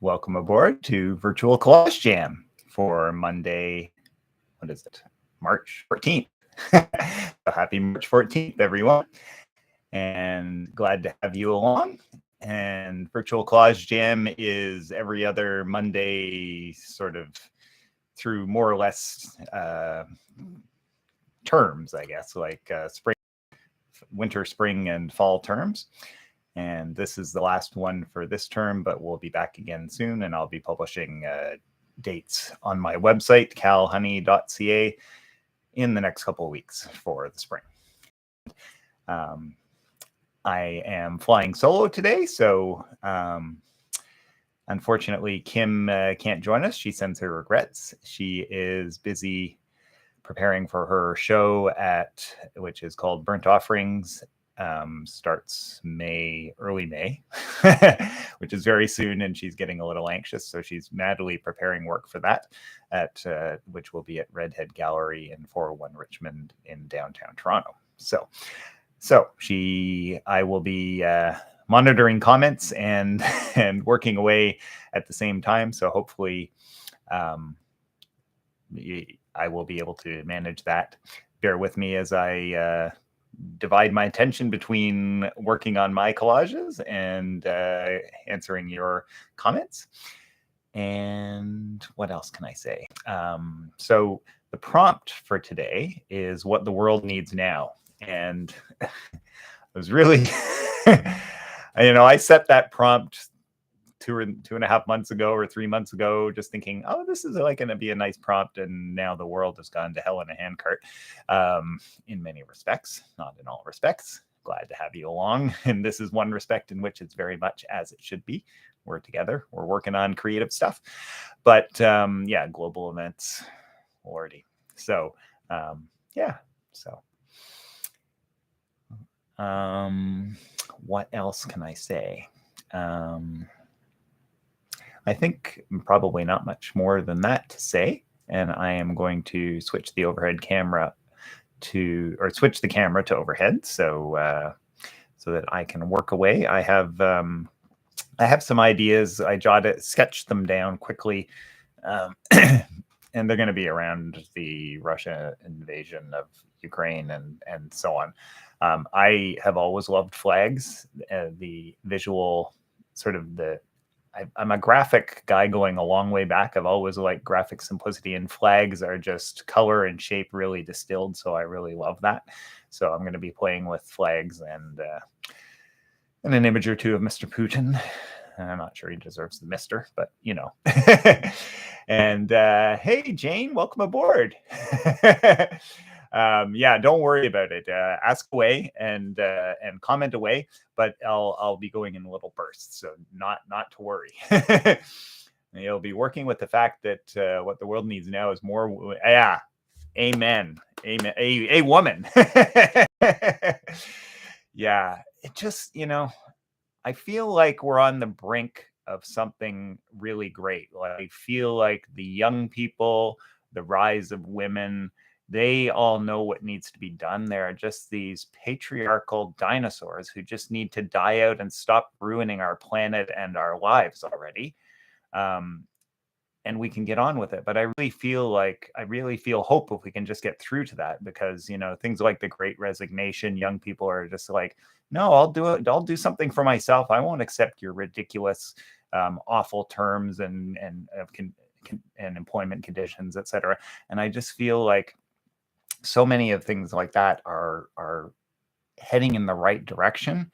welcome aboard to Virtual Collage Jam for Monday. What is it? March 14th. So happy March 14th, everyone. And glad to have you along. And Virtual Collage Jam is every other Monday, sort of through more or less terms, I guess, like spring, winter, spring, and fall terms. And this is the last one for this term, but we'll be back again soon, and I'll be publishing dates on my website, calhoney.ca, in the next couple of weeks for the spring. I am flying solo today, so unfortunately, Kim can't join us. She sends her regrets. She is busy preparing for her show which is called Burnt Offerings. Starts early May, which is very soon, and she's getting a little anxious, so she's madly preparing work for that, which will be at Redhead Gallery in 401 Richmond in downtown Toronto. So I will be monitoring comments and working away at the same time. So hopefully, I will be able to manage that. Bear with me as I divide my attention between working on my collages and answering your comments. And what else can I say? So the prompt for today is what the world needs now. And I was really, I set that prompt 2.5 months ago or 3 months ago, just thinking, oh, this is like going to be a nice prompt. And now the world has gone to hell in a handcart in many respects, not in all respects. Glad to have you along. And this is one respect in which it's very much as it should be. We're together. We're working on creative stuff. But yeah, global events, lordy. So what else can I say? I think probably not much more than that to say. And I am going to switch the camera to overhead so that I can work away. I have some ideas. I sketched them down quickly, and they're going to be around the Russia invasion of Ukraine and so on. I have always loved flags, the visual sort of I'm a graphic guy going a long way back. I've always liked graphic simplicity, and flags are just color and shape really distilled. So I really love that. So I'm going to be playing with flags and an image or two of Mr. Putin. I'm not sure he deserves the Mr., but And hey, Jane, welcome aboard. Yeah, don't worry about it. Ask away and comment away, but I'll be going in little bursts, so not to worry. You'll be working with the fact that what the world needs now is more. Yeah, amen. A woman. Yeah, it just I feel like we're on the brink of something really great. I feel like the young people, the rise of women, they all know what needs to be done. There are just these patriarchal dinosaurs who just need to die out and stop ruining our planet and our lives already. And we can get on with it. But I really feel hope if we can just get through to that, because, things like the Great Resignation, young people are just like, no, I'll do it. I'll do something for myself. I won't accept your ridiculous, awful terms and employment conditions, etc. And I just feel like so many of things like that are heading in the right direction.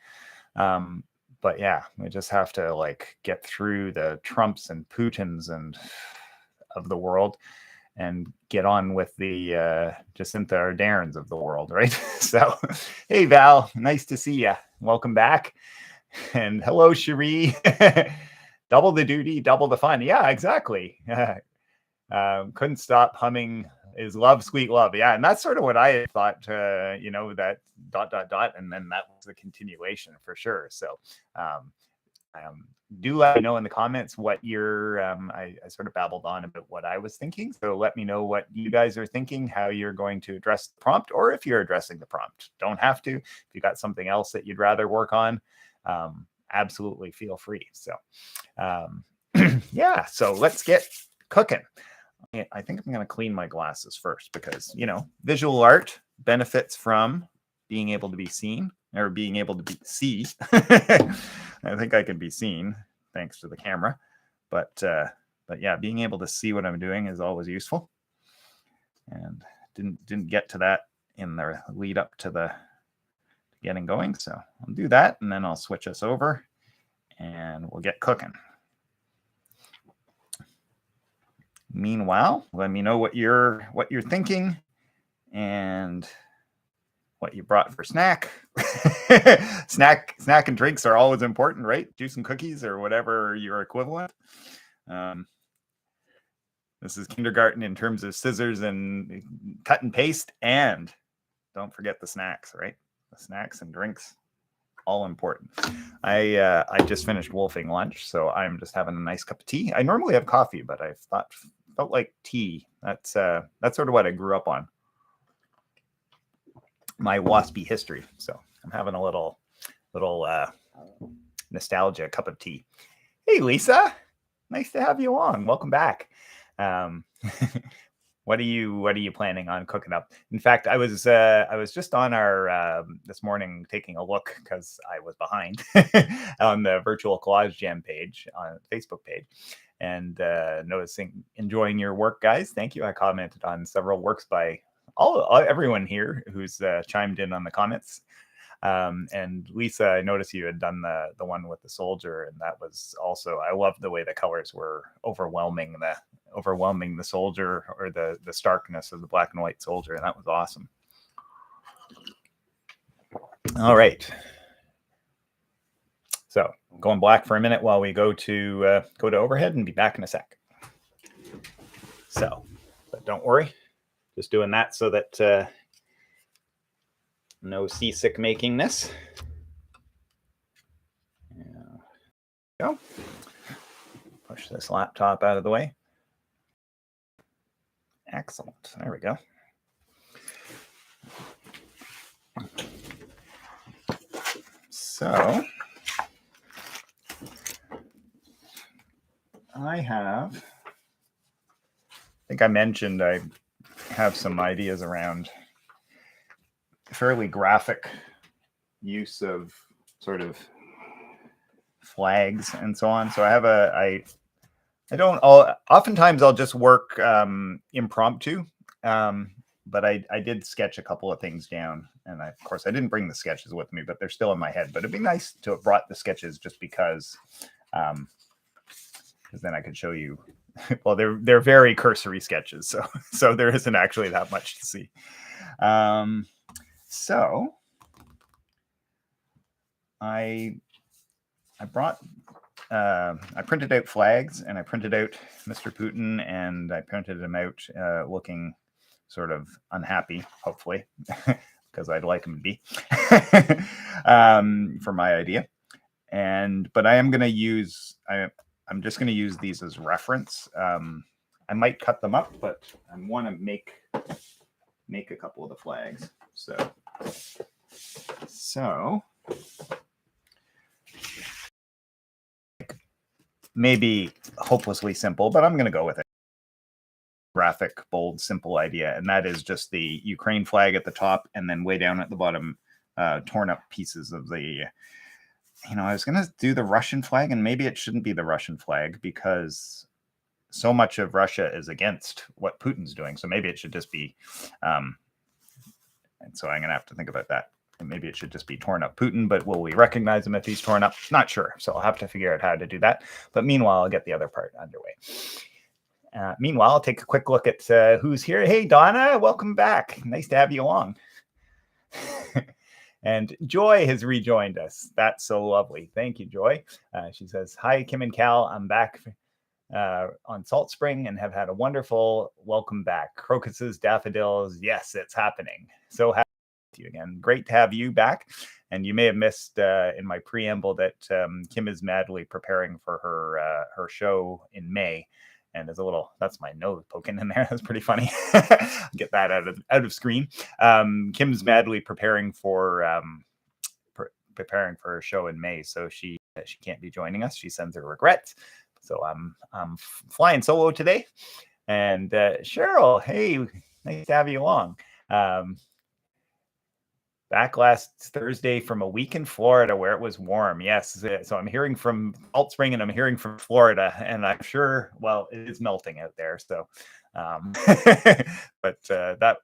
But yeah, we just have to get through the Trumps and Putins and of the world and get on with the Jacinta Arderns of the world, right? So, hey, Val, nice to see you. Welcome back. And hello, Cherie. Double the duty, double the fun. Yeah, exactly. Couldn't stop humming is love, sweet love. Yeah, and that's sort of what I thought, that ... and then that was the continuation for sure. So do let me know in the comments what your I sort of babbled on about what I was thinking. So let me know what you guys are thinking, how you're going to address the prompt, or if you're addressing the prompt. Don't have to. If you got something else that you'd rather work on, absolutely feel free. So Yeah, so let's get cooking. I think I'm going to clean my glasses first because, visual art benefits from being able to be seen or being able to see. I think I can be seen thanks to the camera, but yeah, being able to see what I'm doing is always useful. And didn't get to that in the lead up to the getting going, so I'll do that, and then I'll switch us over, and we'll get cooking. Meanwhile, let me know what you're thinking and what you brought for snack. snack and drinks are always important, right? Juice and cookies or whatever your equivalent. This is kindergarten in terms of scissors and cut and paste, and don't forget the snacks, right? The snacks and drinks, all important. I just finished wolfing lunch, so I'm just having a nice cup of tea. I normally have coffee, but I felt like tea. That's sort of what I grew up on. My waspy history. So I'm having a little nostalgia cup of tea. Hey, Lisa, nice to have you on. Welcome back. What are you planning on cooking up? In fact, I was just on our this morning taking a look because I was behind on the virtual Collage Jam page on the Facebook page, and enjoying your work, guys. Thank you. I commented on several works by everyone here who's chimed in on the comments. And Lisa, I noticed you had done the one with the soldier, and that was also, I love the way the colors were overwhelming the soldier, or the starkness of the black and white soldier, and that was awesome. All right, so going black for a minute while we go to overhead, and be back in a sec. So, but don't worry, just doing that so that no seasick makingness. Go. Push this laptop out of the way. Excellent. There we go. So I think I mentioned I have some ideas around fairly graphic use of sort of flags and so on. So I have oftentimes I'll just work impromptu, but I did sketch a couple of things down, and of course I didn't bring the sketches with me, but they're still in my head. But it'd be nice to have brought the sketches just because then I could show you. Well, they're very cursory sketches, so there isn't actually that much to see. So I printed out flags, and I printed out Mr. Putin, and I printed him out looking sort of unhappy, hopefully, because I'd like him to be, for my idea. But I am going to use, I'm just going to use these as reference. I might cut them up, but I want to make a couple of the flags. So maybe hopelessly simple, but I'm going to go with it. Graphic, bold, simple idea, and that is just the Ukraine flag at the top, and then way down at the bottom, torn up pieces of the. I was going to do the Russian flag, and maybe it shouldn't be the Russian flag because so much of Russia is against what Putin's doing. So maybe it should just be, and so I'm going to have to think about that. And maybe it should just be torn up Putin, but will we recognize him if he's torn up? Not sure. So I'll have to figure out how to do that. But meanwhile, I'll get the other part underway. Meanwhile, I'll take a quick look at who's here. Hey, Donna, welcome back. Nice to have you along. And Joy has rejoined us. That's so lovely. Thank you, Joy. She says, hi, Kim and Cal. I'm back on Salt Spring and have had a wonderful welcome back. Crocuses, daffodils. Yes, it's happening. So happy with you again. Great to have you back. And you may have missed in my preamble that Kim is madly preparing for her show in May. And there's that's my nose poking in there. That's pretty funny. Get that out of screen. Kim's madly preparing for her show in May, so she can't be joining us. She sends her regrets, So I'm flying solo today. And Cheryl, hey, nice to have you along. Back last Thursday from a week in Florida where it was warm. Yes. So I'm hearing from Salt Spring and I'm hearing from Florida, and I'm sure, well, it is melting out there. So, but that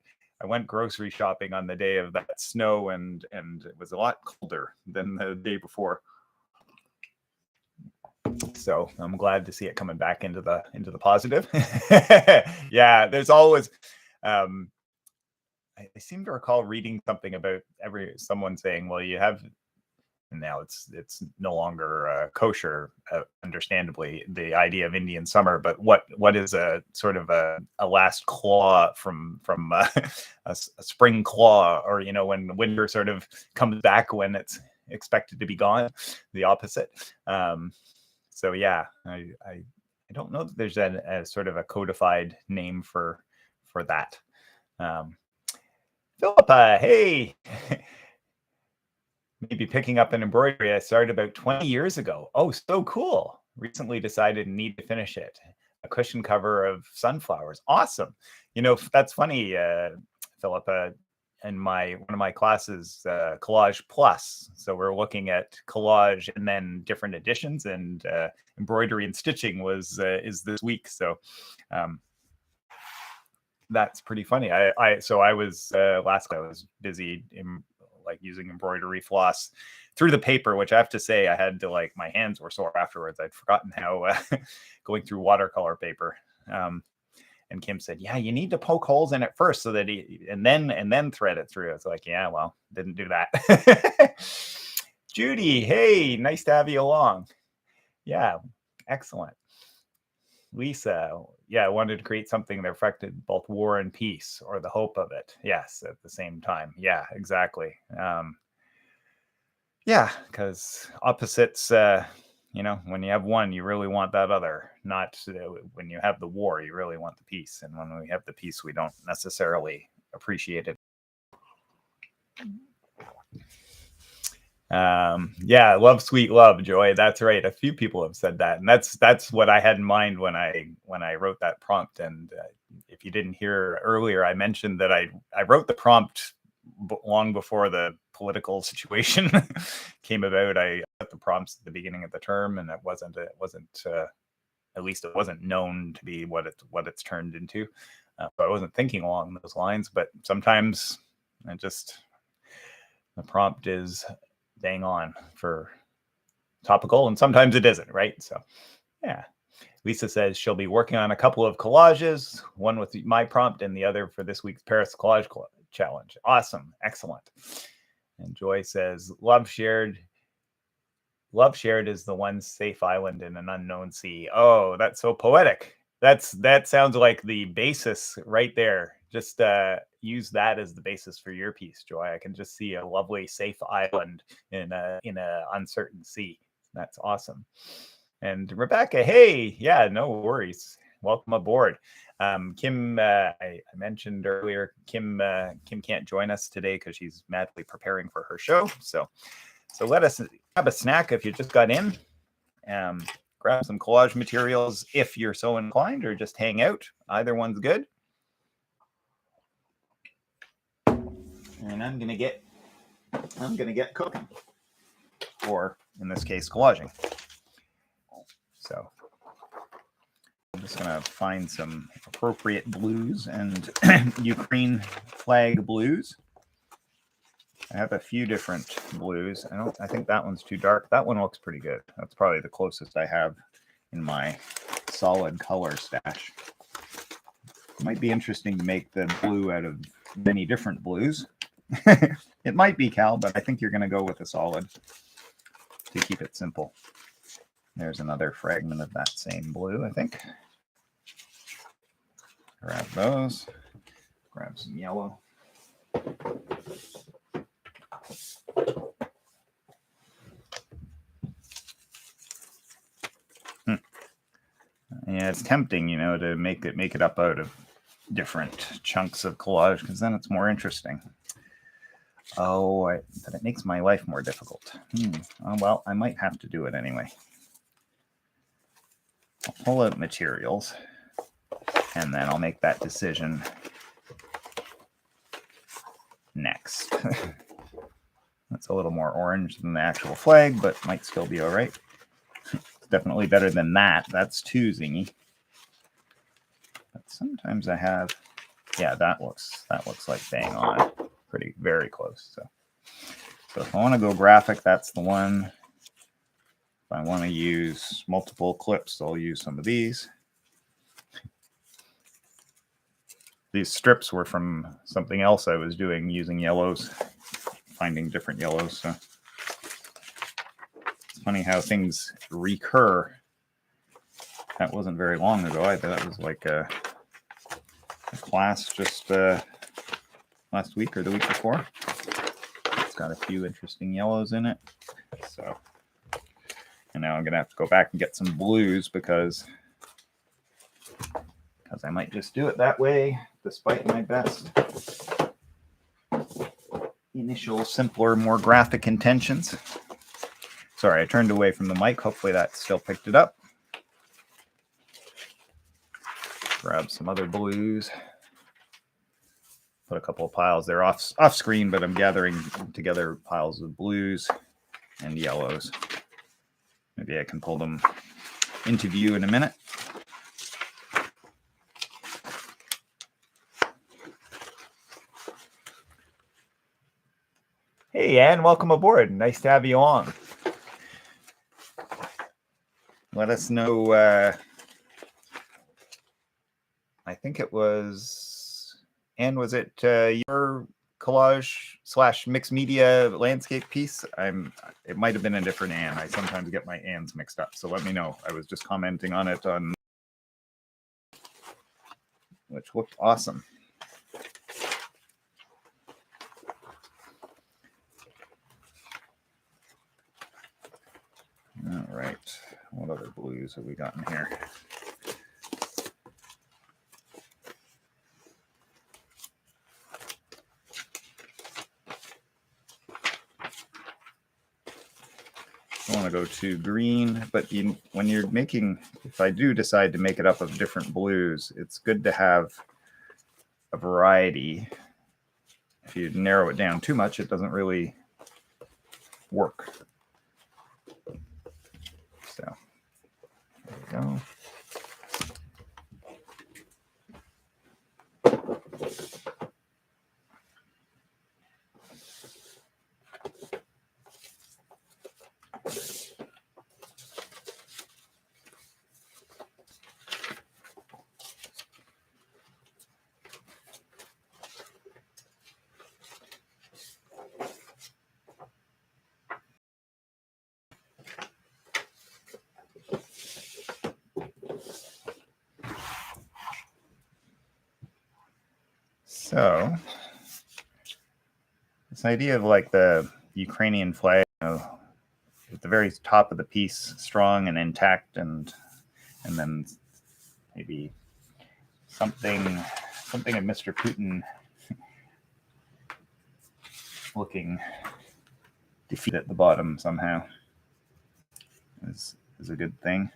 I went grocery shopping on the day of that snow, and it was a lot colder than the day before. So I'm glad to see it coming back into the positive. Yeah, there's always I seem to recall reading something about someone saying, well, you have now it's no longer kosher, understandably, the idea of Indian summer, but what is a sort of a last claw from a spring claw, or when winter sort of comes back when it's expected to be gone, the opposite. So yeah, I don't know that there's a sort of a codified name for that. Philippa, hey, maybe picking up an embroidery I started about 20 years ago. Oh, so cool. Recently decided need to finish it. A cushion cover of sunflowers. Awesome. That's funny, Philippa. In one of my classes, Collage Plus. So we're looking at collage and then different editions, and embroidery and stitching is this week. So that's pretty funny. I was last week I was busy using embroidery floss through the paper, which I have to say I had to my hands were sore afterwards. I'd forgotten how going through watercolor paper. And Kim said, yeah, you need to poke holes in it first so that and then thread it through. It's like, yeah, well, didn't do that. Judy, hey, nice to have you along. Yeah, excellent. Lisa, yeah, I wanted to create something that reflected both war and peace, or the hope of it. Yes, at the same time. Yeah, exactly. Yeah, because opposites, when you have one, you really want that other. Not when you have the war, you really want the peace. And when we have the peace, we don't necessarily appreciate it. Yeah, love, sweet love, Joy. That's right. A few people have said that, and that's what I had in mind when I wrote that prompt. And if you didn't hear earlier, I mentioned that I wrote the prompt long before the political situation came about. I put the prompts at the beginning of the term, and it wasn't at least it wasn't known to be what it's turned into. So I wasn't thinking along those lines. But sometimes the prompt is bang on for topical, and sometimes it isn't, right? So yeah. Lisa says she'll be working on a couple of collages, one with my prompt and the other for this week's Paris Collage Challenge. Awesome. Excellent. And Joy says, love shared is the one safe island in an unknown sea. Oh, that's so poetic. That sounds like the basis right there. Just use that as the basis for your piece, Joy. I can just see a lovely safe island in a uncertain sea. That's awesome. And Rebecca, hey, yeah, no worries. Welcome aboard. Kim, I mentioned earlier, Kim can't join us today because she's madly preparing for her show. So let us have a snack if you just got in. Grab some collage materials if you're so inclined, or just hang out. Either one's good. And I'm gonna get cooking, or in this case, collaging. So I'm just gonna find some appropriate blues and Ukraine flag blues. I have a few different blues. I think that one's too dark. That one looks pretty good. That's probably the closest I have in my solid color stash. It might be interesting to make the blue out of many different blues. It might be, Cal, but I think you're going to go with a solid to keep it simple. There's another fragment of that same blue, I think. Grab those. Grab some yellow. Yeah, it's tempting, to make it up out of different chunks of collage, because then it's more interesting. But it makes my life more difficult. Oh, well, I might have to do it anyway. I'll pull out materials, and then I'll make that decision next. That's a little more orange than the actual flag, but might still be all right. It's definitely better than that. That's too zingy. But sometimes I have, yeah, that looks like bang on. Very close. So if I want to go graphic, that's the one. If I want to use multiple clips, I'll use some of these. These strips were from something else I was doing using yellows, finding different yellows. So it's funny how things recur. That wasn't very long ago. I thought that was like a class just last week or the week before. It's got a few interesting yellows in it. So, and now I'm going to have to go back and get some blues because I might just do it that way, despite my best initial, simpler, more graphic intentions. Sorry, I turned away from the mic. Hopefully that still picked it up. Grab some other blues. Put a couple of piles there off screen, but I'm gathering together piles of blues and yellows. Maybe I can pull them into view in a minute. Hey, Anne, welcome aboard. Nice to have you on. Let us know. I think it was, Anne, was it your collage / mixed media landscape piece? It might have been a different Anne. I sometimes get my Anns mixed up, so let me know. I was just commenting on it which looked awesome. All right, what other blues have we got in here? I want to go to green, but when you're making, if I do decide to make it up of different blues, it's good to have a variety. If you narrow it down too much, it doesn't really work. So there we go. So this idea of like the Ukrainian flag, at the very top of the piece, strong and intact, and then maybe something of Mr. Putin looking defeated at the bottom somehow is a good thing.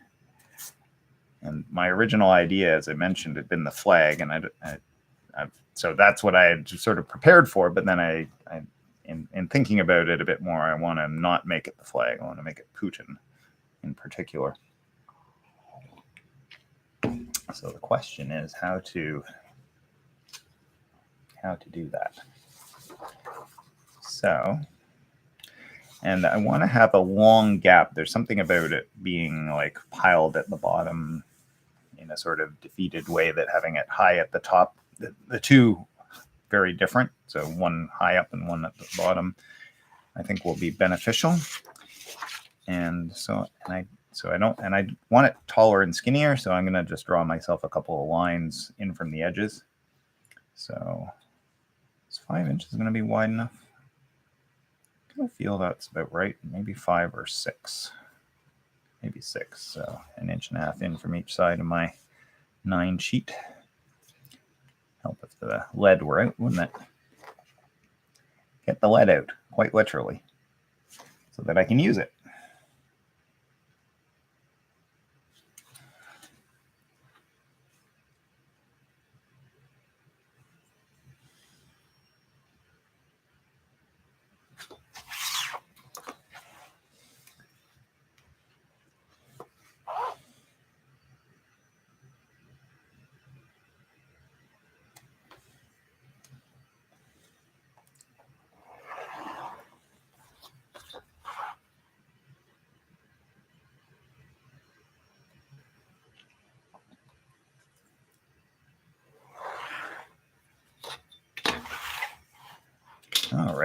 And my original idea, as I mentioned, had been the flag, and so that's what I had sort of prepared for. But then in thinking about it a bit more, I want to not make it the flag. I want to make it Putin in particular. So the question is how to do that. So, and I want to have a long gap. There's something about it being like piled at the bottom in a sort of defeated way, that having it high at the top, the two very different. So one high up and one at the bottom, I think will be beneficial. And so, I want it taller and skinnier. So I'm going to just draw myself a couple of lines in from the edges. So is 5 inches going to be wide enough? I feel that's about right. Maybe 5 or 6. Maybe 6. So 1.5 inches in from each side of my 9 sheet. Help if the lead were out, wouldn't it? Get the lead out, quite literally, so that I can use it.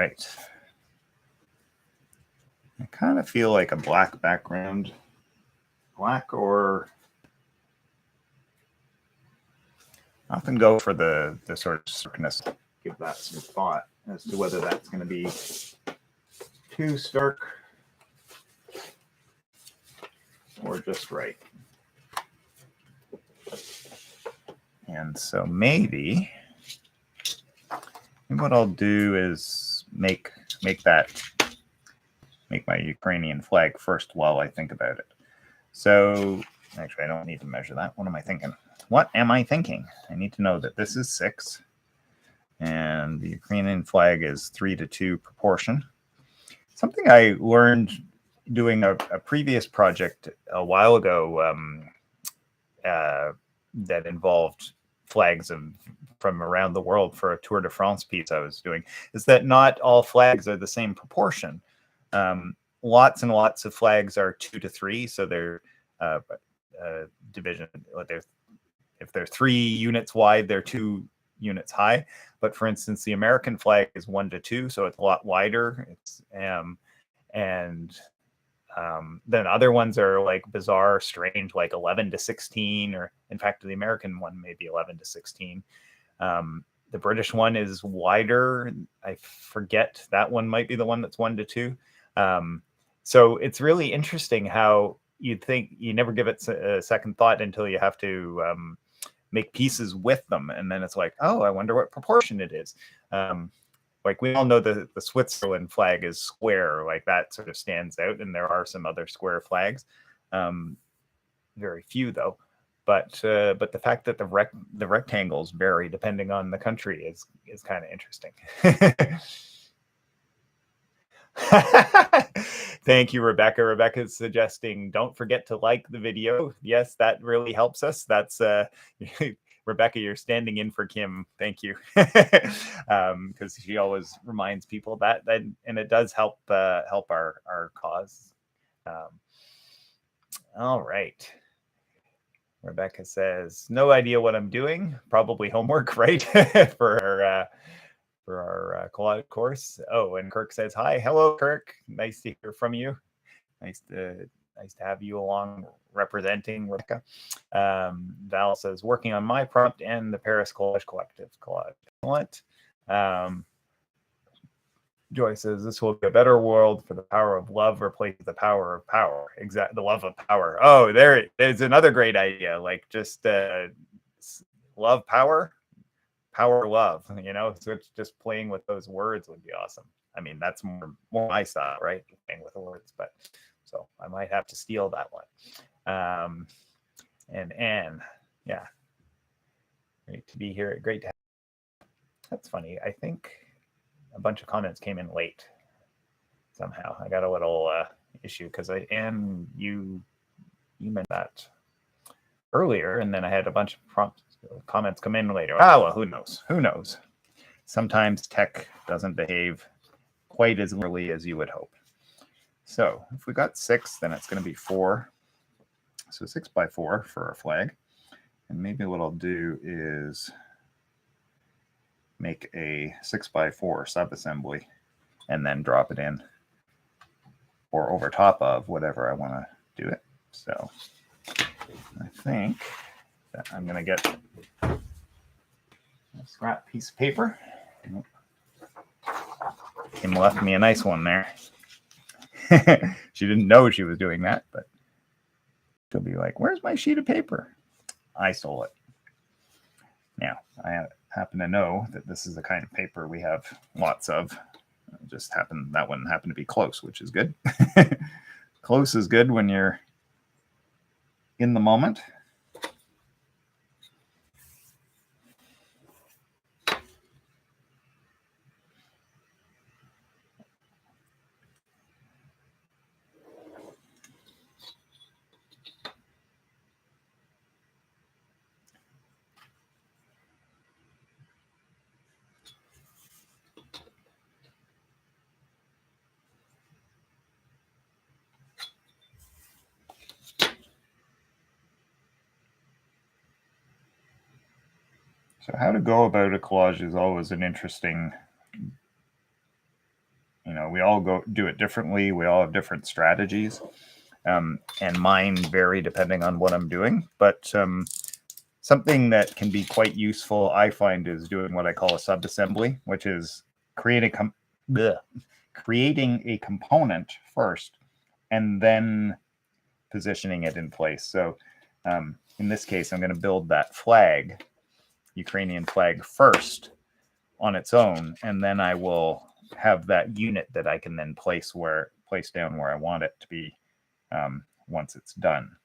right. I kind of feel like a black background. Black or... I often go for the sort of starkness. Give that some thought as to whether that's going to be too stark or just right. And so maybe what I'll do is make my Ukrainian flag first while I think about it. So actually, I don't need to measure that. What am I thinking? What am I thinking? I need to know that this is 6, and the Ukrainian flag is 3:2 proportion. Something I learned doing a previous project a while ago that involved flags from around the world for a Tour de France piece I was doing, is that not all flags are the same proportion. Lots and lots of flags are 2:3, so they're division. If they're 3 units wide, they're 2 units high. But for instance, the American flag is 1:2, so it's a lot wider. It's then other ones are like bizarre, strange, like 11:16, or in fact, the American one may be 11:16. The British one is wider. I forget, that one might be the one that's 1:2. So it's really interesting how you'd think you never give it a second thought until you have to make pieces with them, and then it's like, oh, I wonder what proportion it is. Like we all know the Switzerland flag is square, like that sort of stands out, and there are some other square flags, very few though. But the fact that the rectangles vary depending on the country is kind of interesting. Thank you, Rebecca. Rebecca's suggesting don't forget to like the video. Yes, that really helps us. That's Rebecca, you're standing in for Kim. Thank you, because she always reminds people that, and it does help our cause. All right. Rebecca says, no idea what I'm doing. Probably homework, right? for our collage course. Oh, and Kirk says, hi. Hello, Kirk. Nice to hear from you. Nice to have you along representing Rebecca. Val says, working on my prompt and the Paris Collage Collective collage. What? Joy says, this will be a better world for the power of love replaces the power of power. Exactly, the love of power. Oh, there's another great idea. Like just love power, power love. So it's just playing with those words would be awesome. I mean, that's more my style, right? Playing with the words, but so I might have to steal that one. And Anne, yeah, great to be here. Great to have. That's funny. I think a bunch of comments came in late somehow. I got a little issue because Anne, you meant that earlier, and then I had a bunch of comments come in later. Well, who knows? Who knows? Sometimes tech doesn't behave quite as early as you would hope. So if we got 6, then it's going to be 4. So 6x4 for our flag. And maybe what I'll do is make a 6x4 sub-assembly and then drop it in or over top of whatever I want to do it. So I think that I'm going to get a scrap piece of paper. Kim left me a nice one there. She didn't know she was doing that, but she'll be like, where's my sheet of paper? I stole it. Now, I happen to know that this is the kind of paper we have lots of. That one happened to be close, which is good. Close is good when you're in the moment. So how to go about a collage is always an interesting all do it differently. We all have different strategies, and mine vary depending on what I'm doing. But something that can be quite useful, I find, is doing what I call a subassembly, which is creating a component first and then positioning it in place. So in this case, I'm going to build that flag, Ukrainian flag, first on its own, and then I will have that unit that I can then place down where I want it to be once it's done.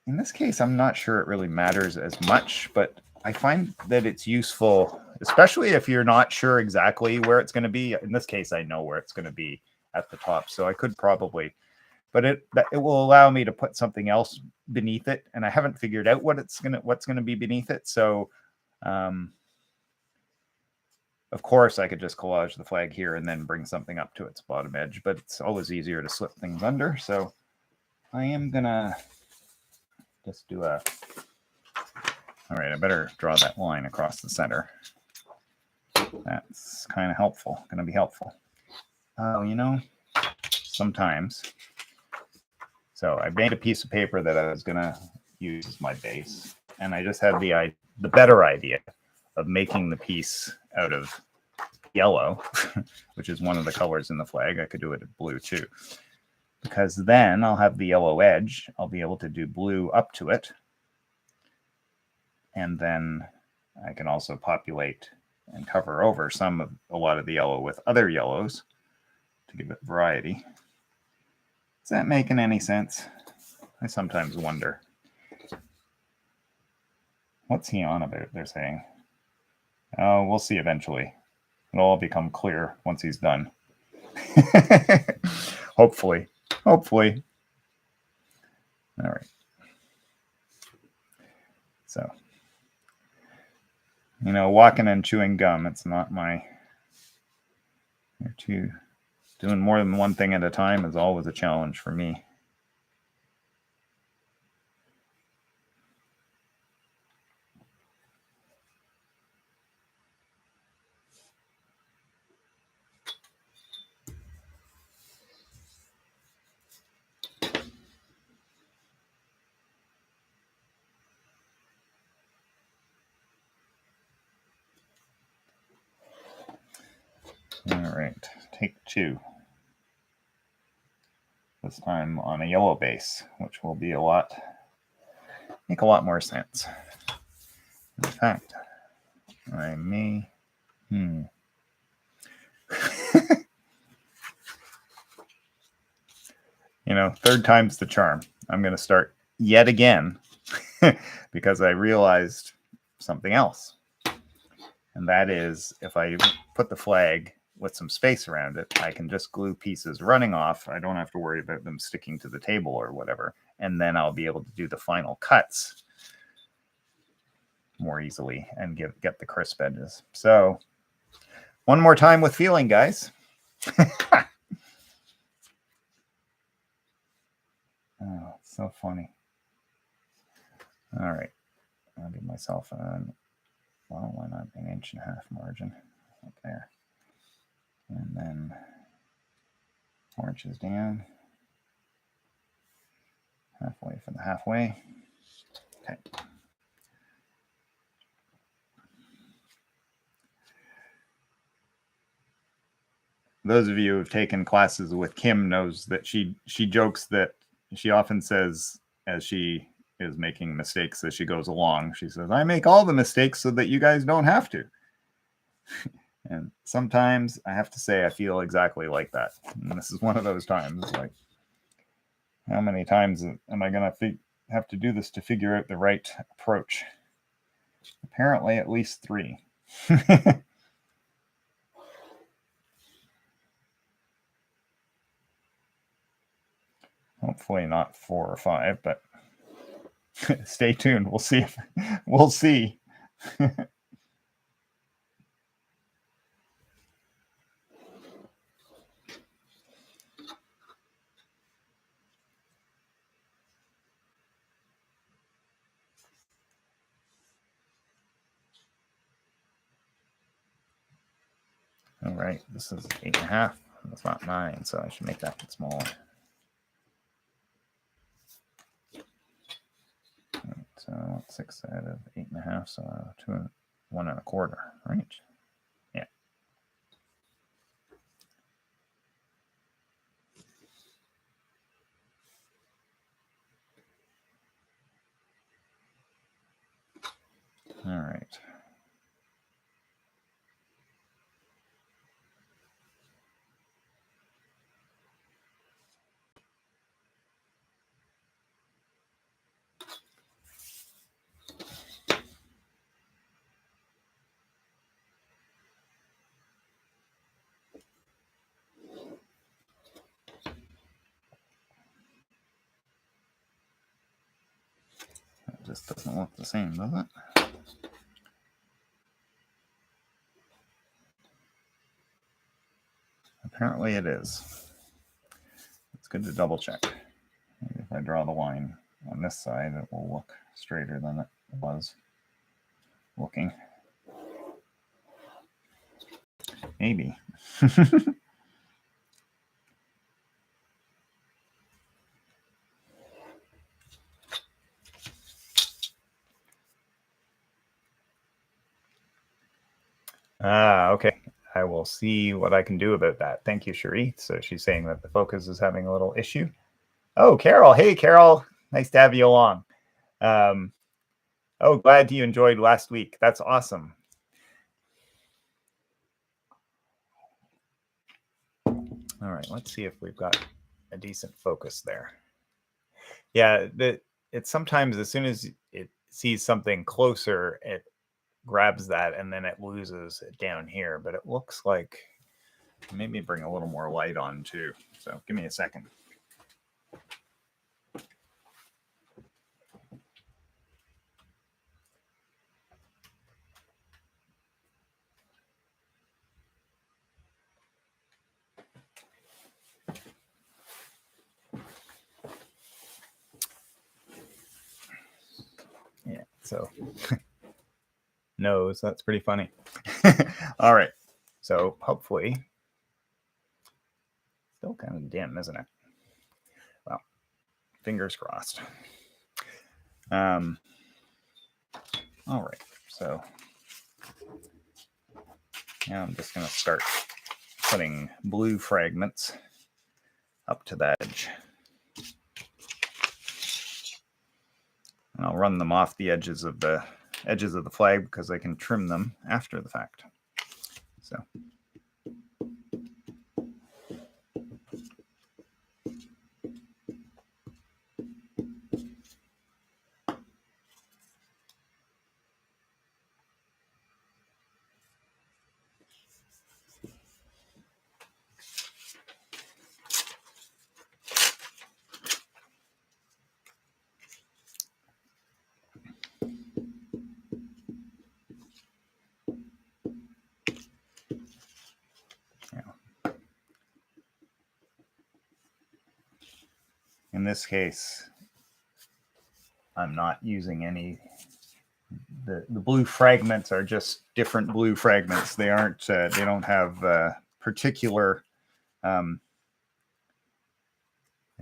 In this case, I'm not sure it really matters as much, but I find that it's useful, especially if you're not sure exactly where it's going to be. In this case, I know where it's going to be at the top, so I could probably, but it will allow me to put something else beneath it, and I haven't figured out what's going to be beneath it. So, of course, I could just collage the flag here and then bring something up to its bottom edge, but it's always easier to slip things under. So I am gonna just do all right, I better draw that line across the center. That's kind of helpful, going to be helpful. Oh, sometimes. So I made a piece of paper that I was going to use as my base, and I just had the better idea of making the piece out of yellow, which is one of the colors in the flag. I could do it in blue too, because then I'll have the yellow edge. I'll be able to do blue up to it. And then I can also populate and cover over a lot of the yellow with other yellows to give it variety. Is that making any sense? I sometimes wonder. What's he on about, they're saying? Oh, we'll see eventually. It'll all become clear once he's done. Hopefully. Hopefully. All right. So, walking and chewing gum, it's not my... Doing more than one thing at a time is always a challenge for me. All right, take two. This time on a yellow base, which will be make a lot more sense. In fact, I may, third time's the charm. I'm going to start yet again because I realized something else. And that is, if I put the flag with some space around it, I can just glue pieces running off. I don't have to worry about them sticking to the table or whatever. And then I'll be able to do the final cuts more easily and get the crisp edges. So one more time with feeling, guys. Oh, it's so funny. All right. I'll give myself why not an 1.5 inch margin up there. And then 4 inches down. Halfway for the halfway. Okay. Those of you who've taken classes with Kim knows that she jokes that she often says, as she is making mistakes as she goes along, she says, I make all the mistakes so that you guys don't have to. And sometimes I have to say I feel exactly like that. And this is one of those times. Like, how many times am I going to have to do this to figure out the right approach? Apparently at least 3. Hopefully not 4 or 5, but stay tuned. We'll see. We'll see. right, this is 8.5. That's not 9, so I should make that one smaller. Right, so 6 out of 8.5, so 2, 1 1/4, right? Yeah. All right. It just doesn't look the same, does it? Apparently it is. It's good to double check. Maybe if I draw the line on this side, it will look straighter than it was looking. Maybe. Okay. I will see what I can do about that. Thank you, Cherie. So she's saying that the focus is having a little issue. Oh, Carol. Hey, Carol. Nice to have you along. Oh, glad you enjoyed last week. That's awesome. All right, let's see if we've got a decent focus there. Yeah, it's sometimes as soon as it sees something closer, it grabs that and then it loses it down here. But it looks like maybe bring a little more light on too. So give me a second. Yeah, so nose, that's pretty funny. All right, so hopefully, still kind of dim, isn't it? Well, fingers crossed. All right, so now I'm just going to start putting blue fragments up to that edge. And I'll run them off the edges of the flag because I can trim them after the fact. So in this case, I'm not using any. The blue fragments are just different blue fragments. They aren't. They don't have particular. They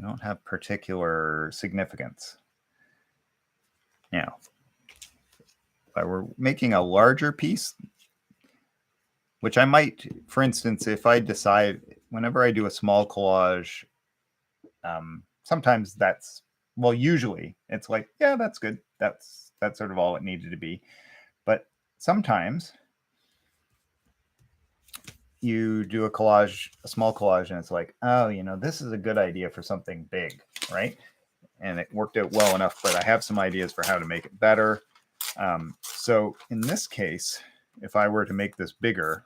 don't have particular significance. Now, if I were making a larger piece, which I might, for instance, if I decide whenever I do a small collage, sometimes that's, well, usually it's like, yeah, that's good. That's sort of all it needed to be. But sometimes you do a collage, a small collage, and it's like, oh, you know, this is a good idea for something big, right? And it worked out well enough, but I have some ideas for how to make it better. So in this case, if I were to make this bigger,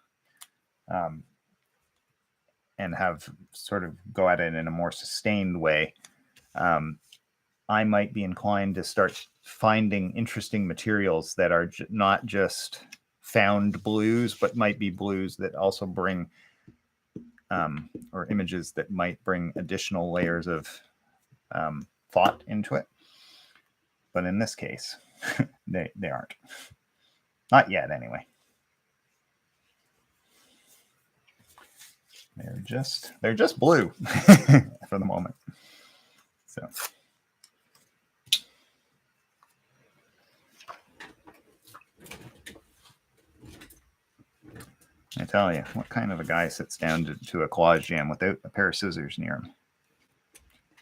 and have sort of go at it in a more sustained way, I might be inclined to start finding interesting materials that are not just found blues, but might be blues that also bring, or images that might bring additional layers of thought into it. But in this case, they aren't. Not yet, anyway. They're just blue for the moment. So. I tell you, what kind of a guy sits down to a collage jam without a pair of scissors near him?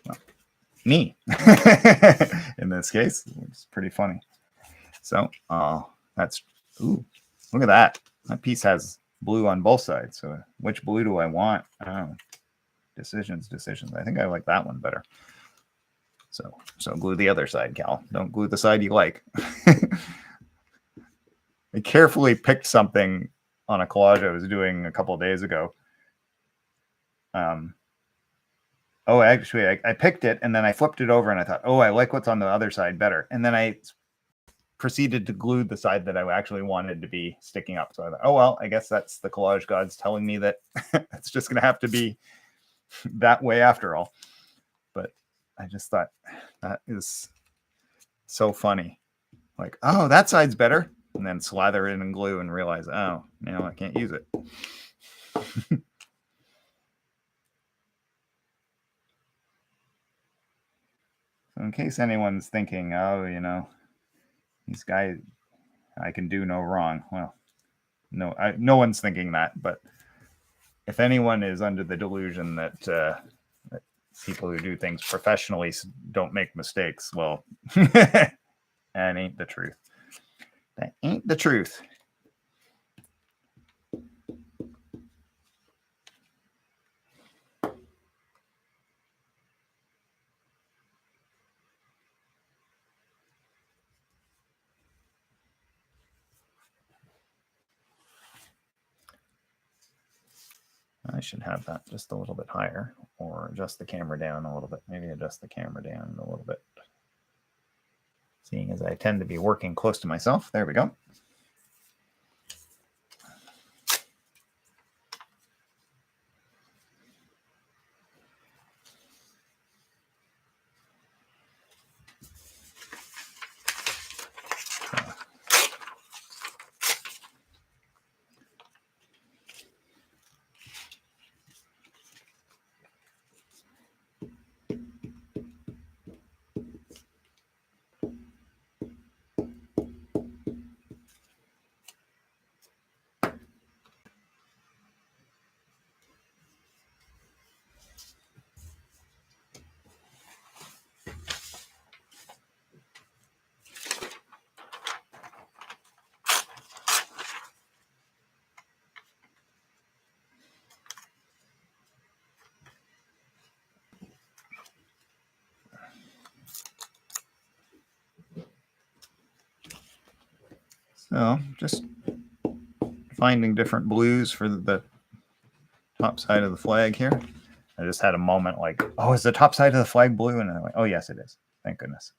Well, me. In this case, it's pretty funny. So that's, ooh, look at that. That piece has blue on both sides. So which blue do I want? Decisions. I think I like that one better. So glue the other side, Cal. Don't glue the side you like. I carefully picked something on a collage I was doing a couple of days ago. Actually, I picked it and then I flipped it over and I thought, I like what's on the other side better. And then I proceeded to glue the side that I actually wanted to be sticking up. So I thought, I guess that's the collage gods telling me that it's just going to have to be that way after all. But I just thought that is so funny. Like, that side's better. And then slather it in glue and realize, I can't use it. So in case anyone's thinking, these guys, I can do no wrong. Well, no one's thinking that. But if anyone is under the delusion that people who do things professionally don't make mistakes, well, that ain't the truth. That ain't the truth. I should have that just a little bit higher, or adjust the camera down a little bit. Maybe adjust the camera down a little bit. Seeing as I tend to be working close to myself. There we go. So just finding different blues for the top side of the flag here. I just had a moment like, is the top side of the flag blue? And I'm like, yes, it is. Thank goodness.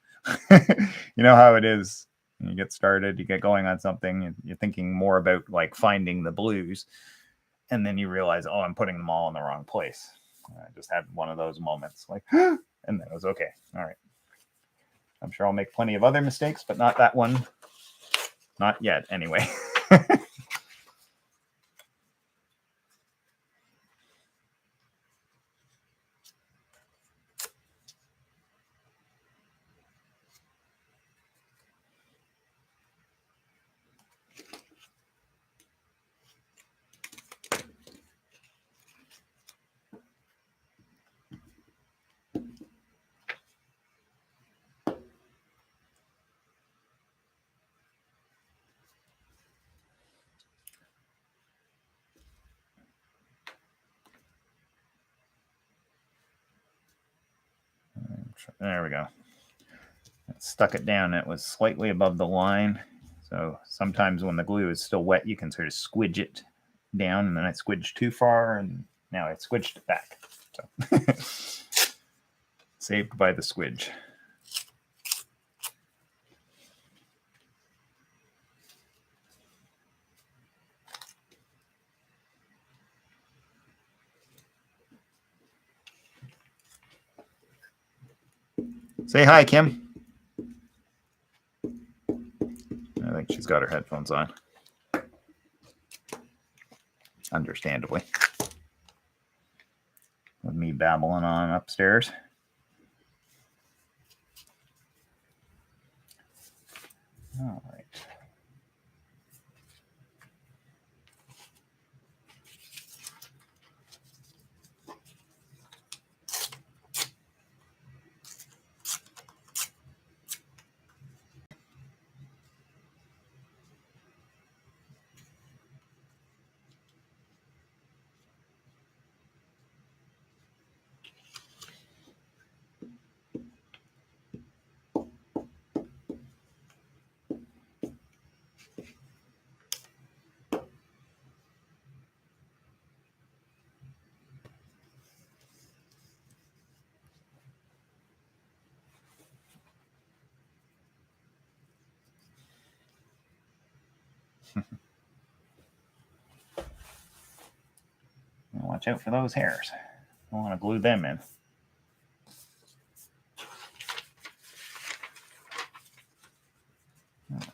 You know how it is. When you get started, you get going on something, you're thinking more about like finding the blues. And then you realize, I'm putting them all in the wrong place. I just had one of those moments like, and then it was okay. All right. I'm sure I'll make plenty of other mistakes, but not that one. Not yet, anyway. There we go. Stuck it down. It was slightly above the line. So sometimes when the glue is still wet, you can sort of squidge it down. And then I squidged too far, and now I squidged it back. So saved by the squidge. Say hi, Kim. I think she's got her headphones on. Understandably. with me babbling on upstairs. All right. Watch out for those hairs. I want to glue them in. All right.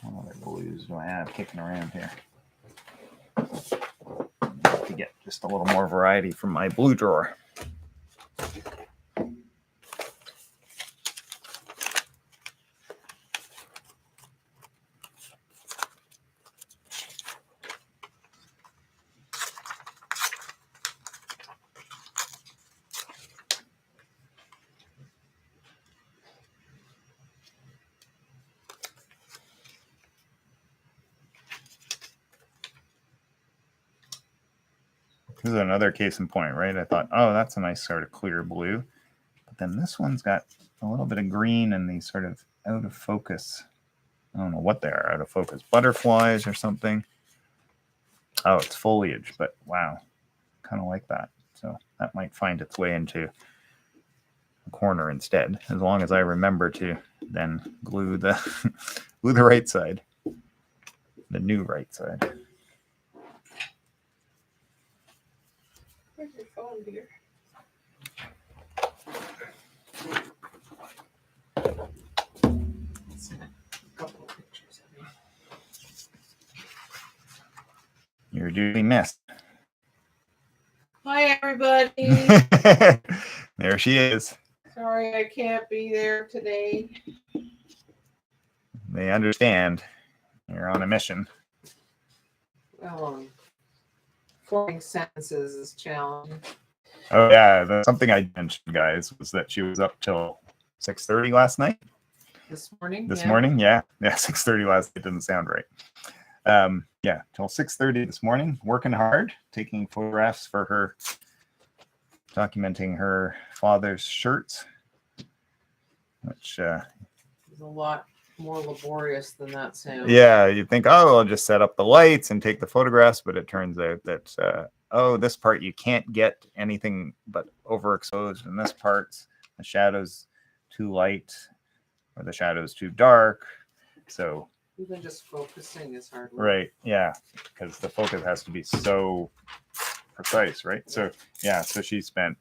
What other glues do I have kicking around here? To get just a little more variety from my blue drawer. This is another case in point, right? I thought, oh, that's a nice sort of clear blue. But then this one's got a little bit of green and these sort of out of focus. I don't know what they are, out of focus. Butterflies or something. Oh, it's foliage, but wow. Kind of like that. So that might find its way into a corner instead, as long as I remember to then glue the glue the right side. The new right side. Where's your phone, dear? A couple of pictures of me. You're duly missed. Hi, everybody. There she is. Sorry I can't be there today. They understand. You're on a mission. Well, forming sentences is challenging. Oh yeah, that's something I mentioned, guys, was that she was up till 6:30 last night. This morning? This morning, yeah, 6:30 last night didn't sound right. Yeah, till 6:30 this morning, working hard, taking photographs for her, documenting her father's shirts, which It's a lot more laborious than that sounds. yeah, you'd think, oh, I'll just set up the lights and take the photographs, but it turns out that oh, this part you can't get anything but overexposed, and this part's the shadow's too light or the shadow's too dark. So even just focusing is hard work. Right, yeah, because the focus has to be so precise, right? So yeah, so she spent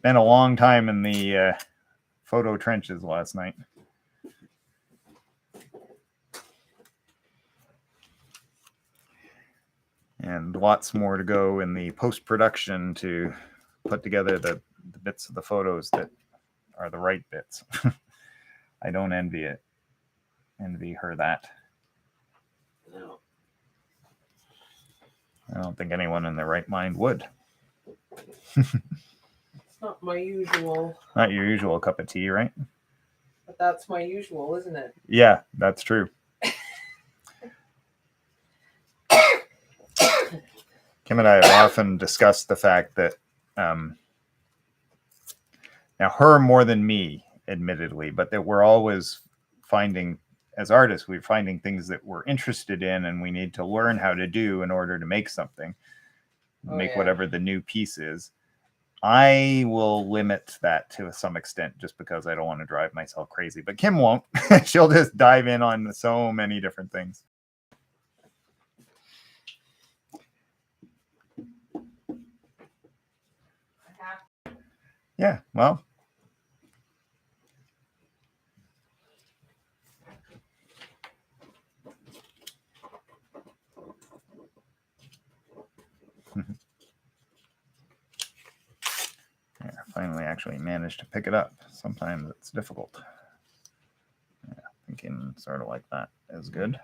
a long time in the photo trenches last night. And lots more to go in the post-production to put together the bits of the photos that are the right bits. I don't envy her that. No. I don't think anyone in their right mind would. It's not my usual. Not your usual cup of tea, right? But that's my usual, isn't it? Yeah, that's true. Kim and I have often discussed the fact that now her more than me, admittedly, but that we're always finding, as artists, we're finding things that we're interested in and we need to learn how to do in order to make something, make whatever the new piece is. I will limit that to some extent just because I don't want to drive myself crazy, but Kim won't. She'll just dive in on so many different things. Yeah, well. finally actually managed to pick it up. Sometimes it's difficult. Yeah, thinking sort of like that is good.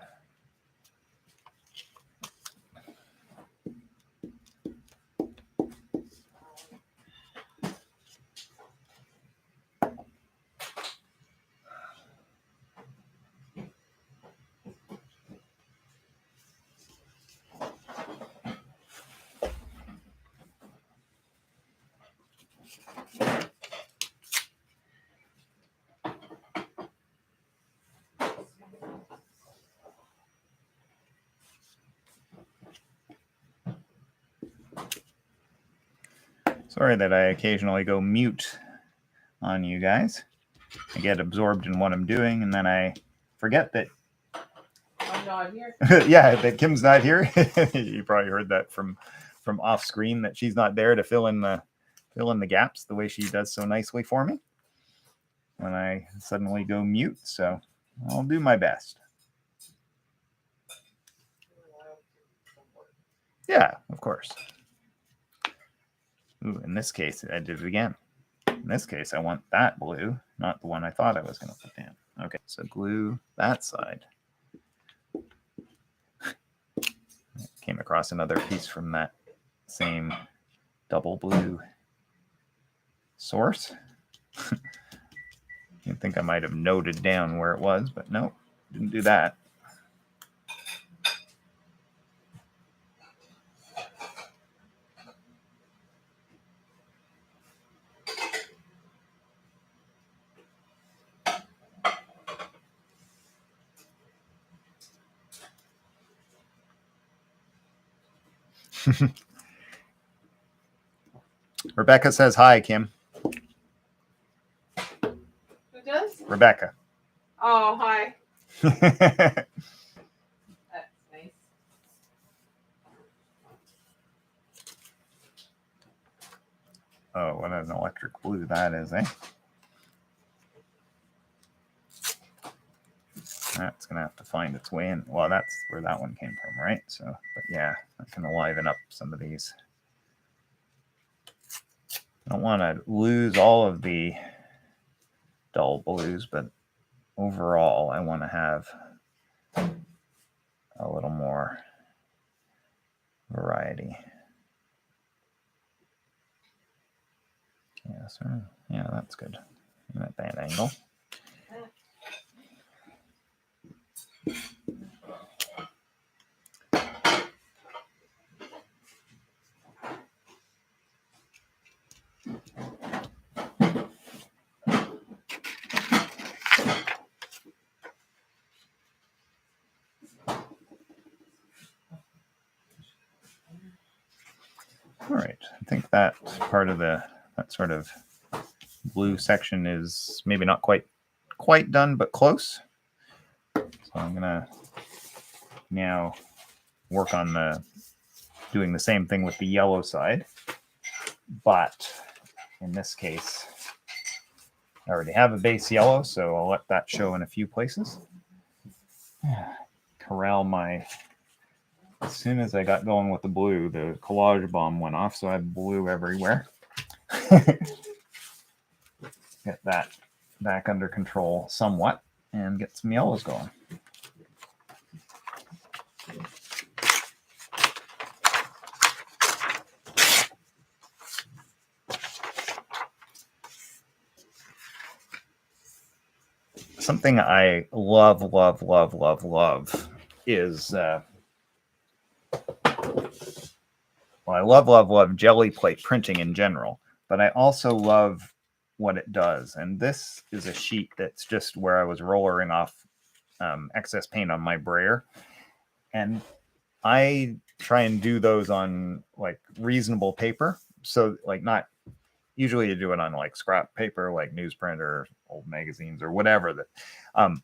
Sorry that I occasionally go mute on you guys. I get absorbed in what I'm doing, and then I forget that I'm not here. yeah, that Kim's not here. You probably heard that from off screen, that she's not there to fill in the gaps the way she does so nicely for me when I suddenly go mute. So I'll do my best. Yeah, of course. Ooh, in this case, I did it again. In this case, I want that blue, not the one I thought I was going to put down. Okay, so glue that side. Came across another piece from that same double blue source. You'd think I might have noted down where it was, but no, didn't do that. Rebecca says hi, Kim. Who does? Rebecca. Oh, hi. That's nice. Oh, what an electric blue that is, eh? That's going to have to find its way in. Well, that's where that one came from, right? So, but yeah, I can liven up some of these. I don't want to lose all of the dull blues, but overall, I want to have a little more variety. Yeah, sir. Yeah, that's good. I'm at that angle. All right, I think that part of that sort of blue section is maybe not quite done, but close. So I'm gonna now work on doing the same thing with the yellow side, but in this case, I already have a base yellow, so I'll let that show in a few places. Corral my. As soon as I got going with the blue, the collage bomb went off, so I have blue everywhere. Get that back under control somewhat and get some yellows going. Something I love is I love jelly plate printing in general, but I also love what it does. And this is a sheet that's just where I was rollering off excess paint on my brayer. And I try and do those on like reasonable paper. So like not usually you do it on like scrap paper, like newsprint or old magazines or whatever that.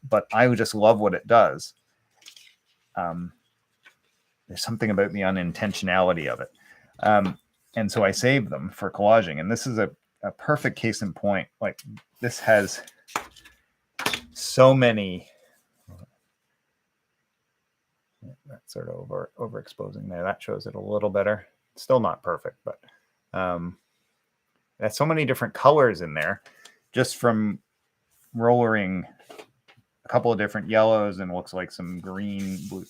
But I would just love what it does. There's something about the unintentionality of it. And so I save them for collaging. And this is a perfect case in point. Like this has so many. That's sort of overexposing there. That shows it a little better. Still not perfect, but That's so many different colors in there just from rollering a couple of different yellows, and looks like some green blue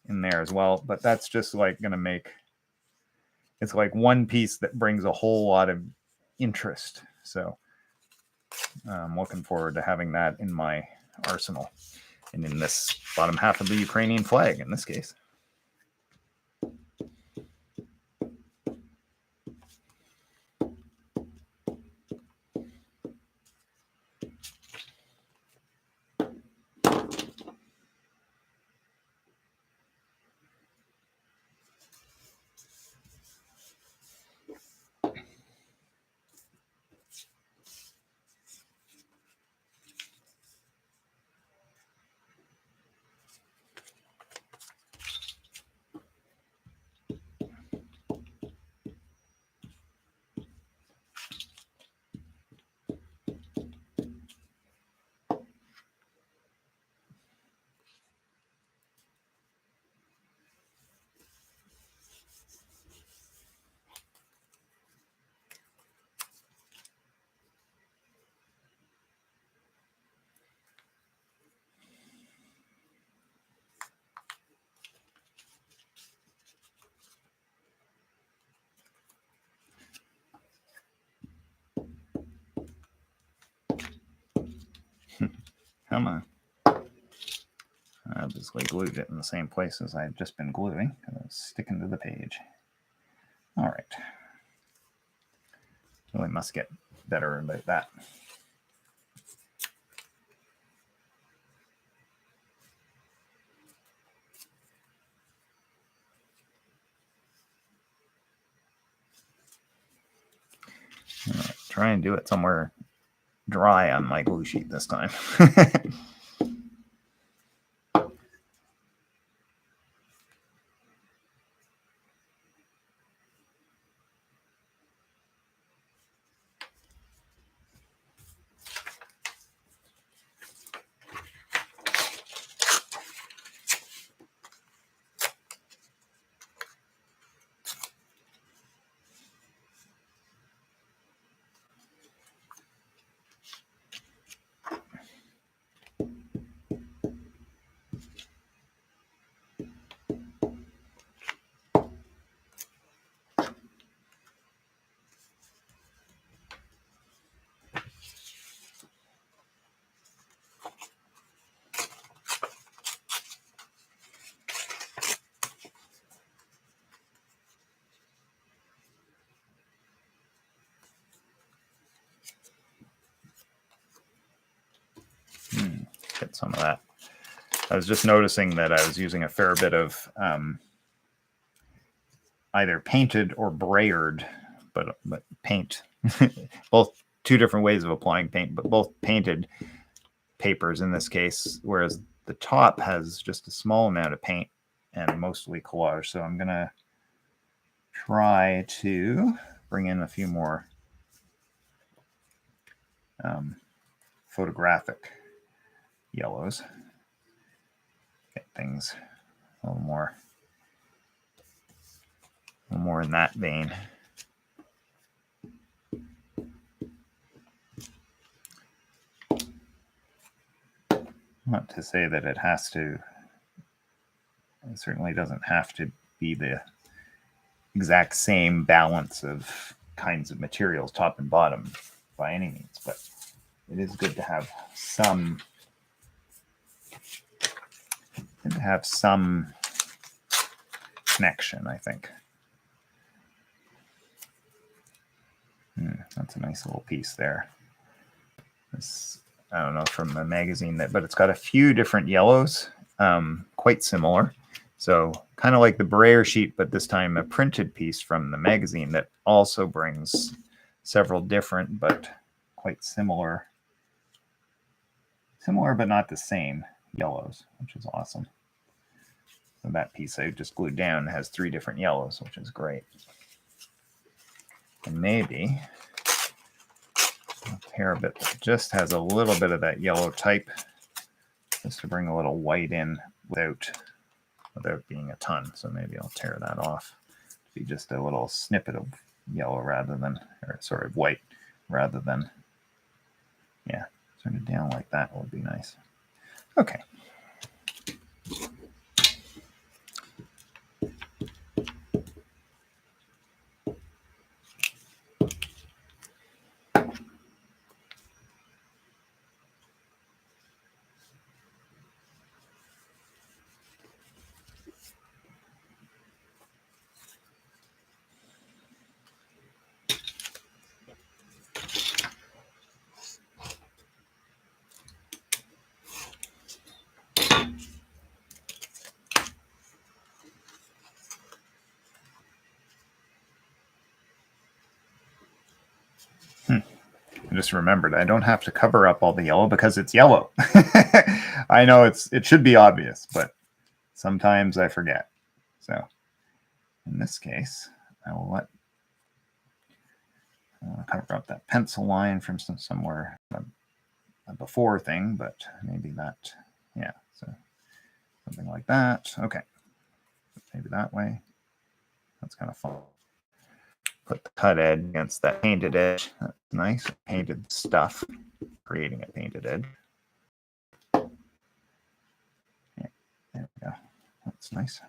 in there as well. But that's just like going to make, it's like one piece that brings a whole lot of interest. So I'm looking forward to having that in my arsenal, and in this bottom half of the Ukrainian flag in this case. Come on. I obviously glued it in the same place as I've just been gluing. It's sticking to the page. All right. Really must get better about that. All right, try and do it somewhere dry on my glue sheet this time. Get some of that. I was just noticing that I was using a fair bit of either painted or brayered, but paint. Both two different ways of applying paint, but both painted papers in this case, whereas the top has just a small amount of paint and mostly collage. So I'm going to try to bring in a few more photographic yellows. Get things a little more in that vein. Not to say that it has to, it certainly doesn't have to be the exact same balance of kinds of materials, top and bottom, by any means, but it is good to have some connection, I think. That's a nice little piece there. This, I don't know, from the magazine, but it's got a few different yellows, quite similar. So kind of like the brayer sheet, but this time a printed piece from the magazine that also brings several different but quite similar but not the same yellows, which is awesome. So that piece I just glued down has 3 different yellows, which is great. And maybe a pair bit that just has a little bit of that yellow type, just to bring a little white in without being a ton. So maybe I'll tear that off to be just a little snippet of yellow rather than, or sorry, white rather than, yeah, sort of down like that would be nice. Okay. I just remembered I don't have to cover up all the yellow because it's yellow. I know it should be obvious, but sometimes I forget. So in this case, I will cover up that pencil line from somewhere a before thing, but maybe that, yeah, so something like that. Okay, maybe that way. That's kind of fun. Put the cut edge against that painted edge. That's nice. Painted stuff, creating a painted edge. Yeah, there we go. That's nice.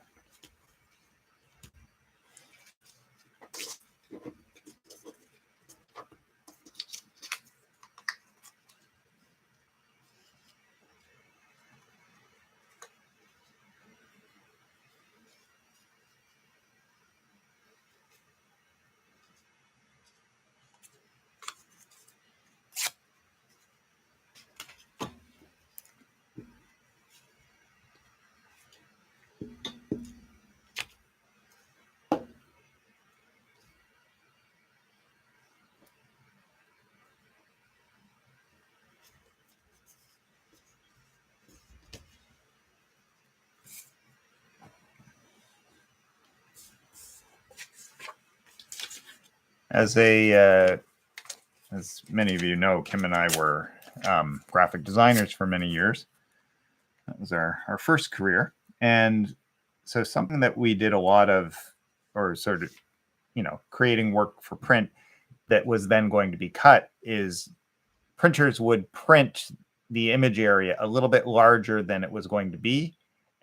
As many of you know, Kim and I were graphic designers for many years. That was our first career. And so something that we did a lot of, or sort of, creating work for print that was then going to be cut, is printers would print the image area a little bit larger than it was going to be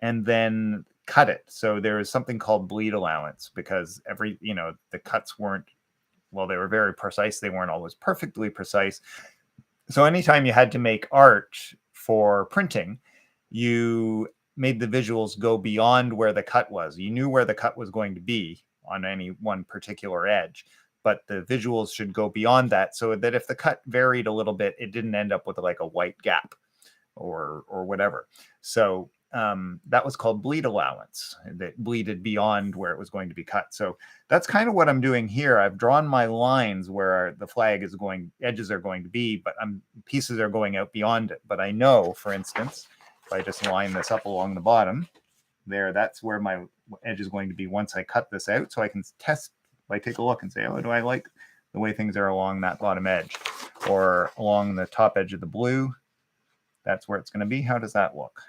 and then cut it. So there was something called bleed allowance, because the cuts weren't, well, they were very precise. They weren't always perfectly precise. So anytime you had to make art for printing, you made the visuals go beyond where the cut was. You knew where the cut was going to be on any one particular edge, but the visuals should go beyond that, so that if the cut varied a little bit, it didn't end up with like a white gap or whatever. So that was called bleed allowance. That bleeded beyond where it was going to be cut. So that's kind of what I'm doing here. I've drawn my lines where the flag is going, edges are going to be, but pieces are going out beyond it. But I know, for instance, if I just line this up along the bottom there, that's where my edge is going to be once I cut this out. So I can test, I take a look and say, oh, do I like the way things are along that bottom edge or along the top edge of the blue? That's where it's going to be. How does that look?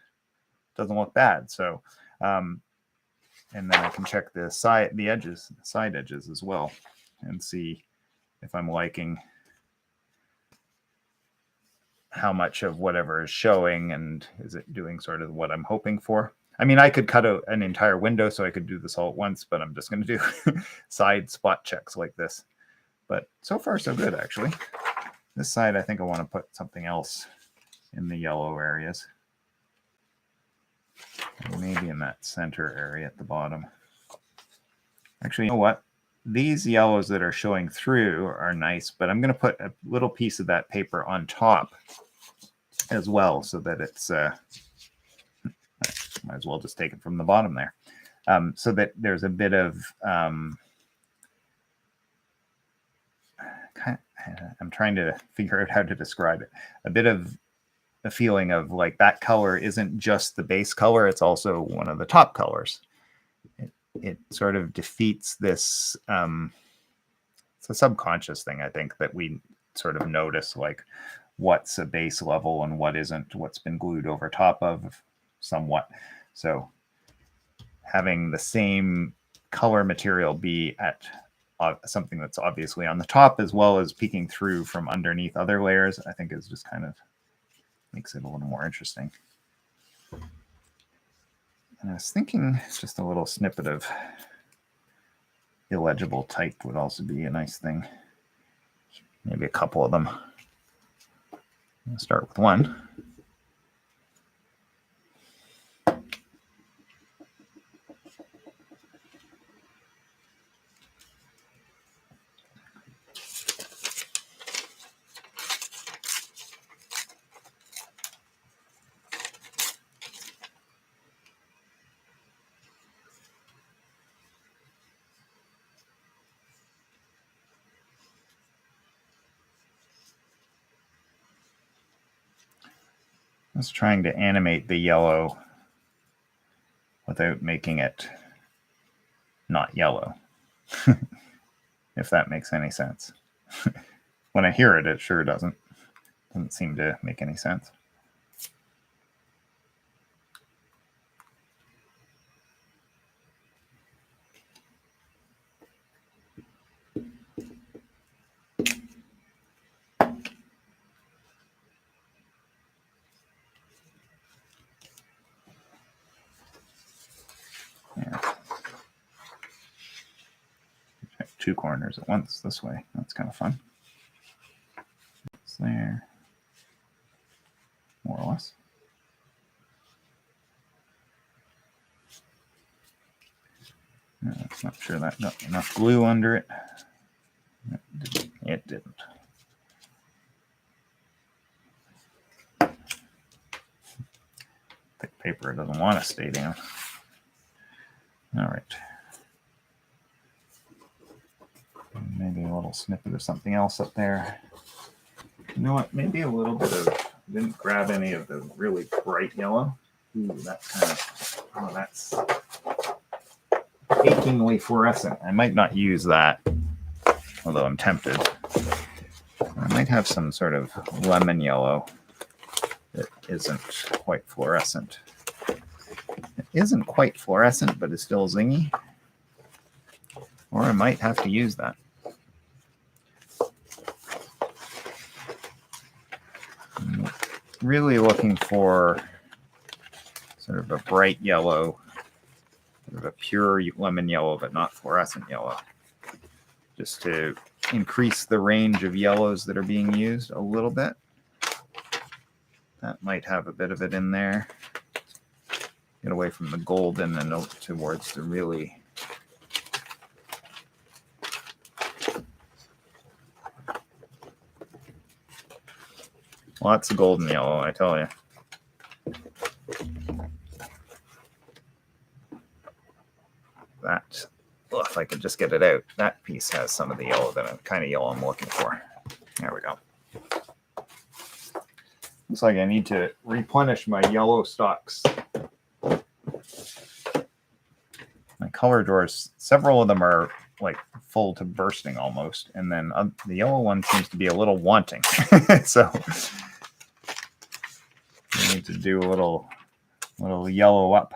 Doesn't look bad. So, and then I can check the side edges as well, and see if I'm liking how much of whatever is showing, and is it doing sort of what I'm hoping for. I mean, I could cut an entire window, so I could do this all at once, but I'm just going to do side spot checks like this. But so far, so good, actually. This side, I think I want to put something else in the yellow areas. And maybe in that center area at the bottom. Actually, you know what? These yellows that are showing through are nice, but I'm going to put a little piece of that paper on top as well, so that it's, might as well just take it from the bottom there, so that there's a bit of, I'm trying to figure out how to describe it, a bit of a feeling of like that color isn't just the base color, it's also one of the top colors. It sort of defeats this, it's a subconscious thing, I think, that we sort of notice, like what's a base level and what isn't, what's been glued over top of somewhat. So having the same color material be at something that's obviously on the top, as well as peeking through from underneath other layers, I think is just kind of makes it a little more interesting. And I was thinking just a little snippet of illegible type would also be a nice thing. Maybe a couple of them. I'll start with one. I was trying to animate the yellow without making it not yellow, if that makes any sense. When I hear it, it sure doesn't seem to make any sense. Yeah. Two corners at once this way. That's kind of fun. It's there, more or less. I'm not sure that got enough glue under it. It didn't. Thick paper doesn't want to stay down. All right. Maybe a little snippet of something else up there. You know what? Maybe a little bit of. Didn't grab any of the really bright yellow. Ooh, that's kind of. Oh, that's achingly fluorescent. I might not use that, although I'm tempted. I might have some sort of lemon yellow that isn't quite fluorescent. It isn't quite fluorescent, but is still zingy. Or I might have to use that. I'm really looking for sort of a bright yellow, sort of a pure lemon yellow, but not fluorescent yellow, just to increase the range of yellows that are being used a little bit. That might have a bit of it in there. Get away from the golden and towards the really lots of golden yellow, I tell you. That, well, if I could just get it out, that piece has some of the yellow that I'm kind of yellow I'm looking for. There we go. Looks like I need to replenish my yellow stocks. My color drawers, several of them are like full to bursting almost, and then the yellow one seems to be a little wanting. So I need to do a little yellow up.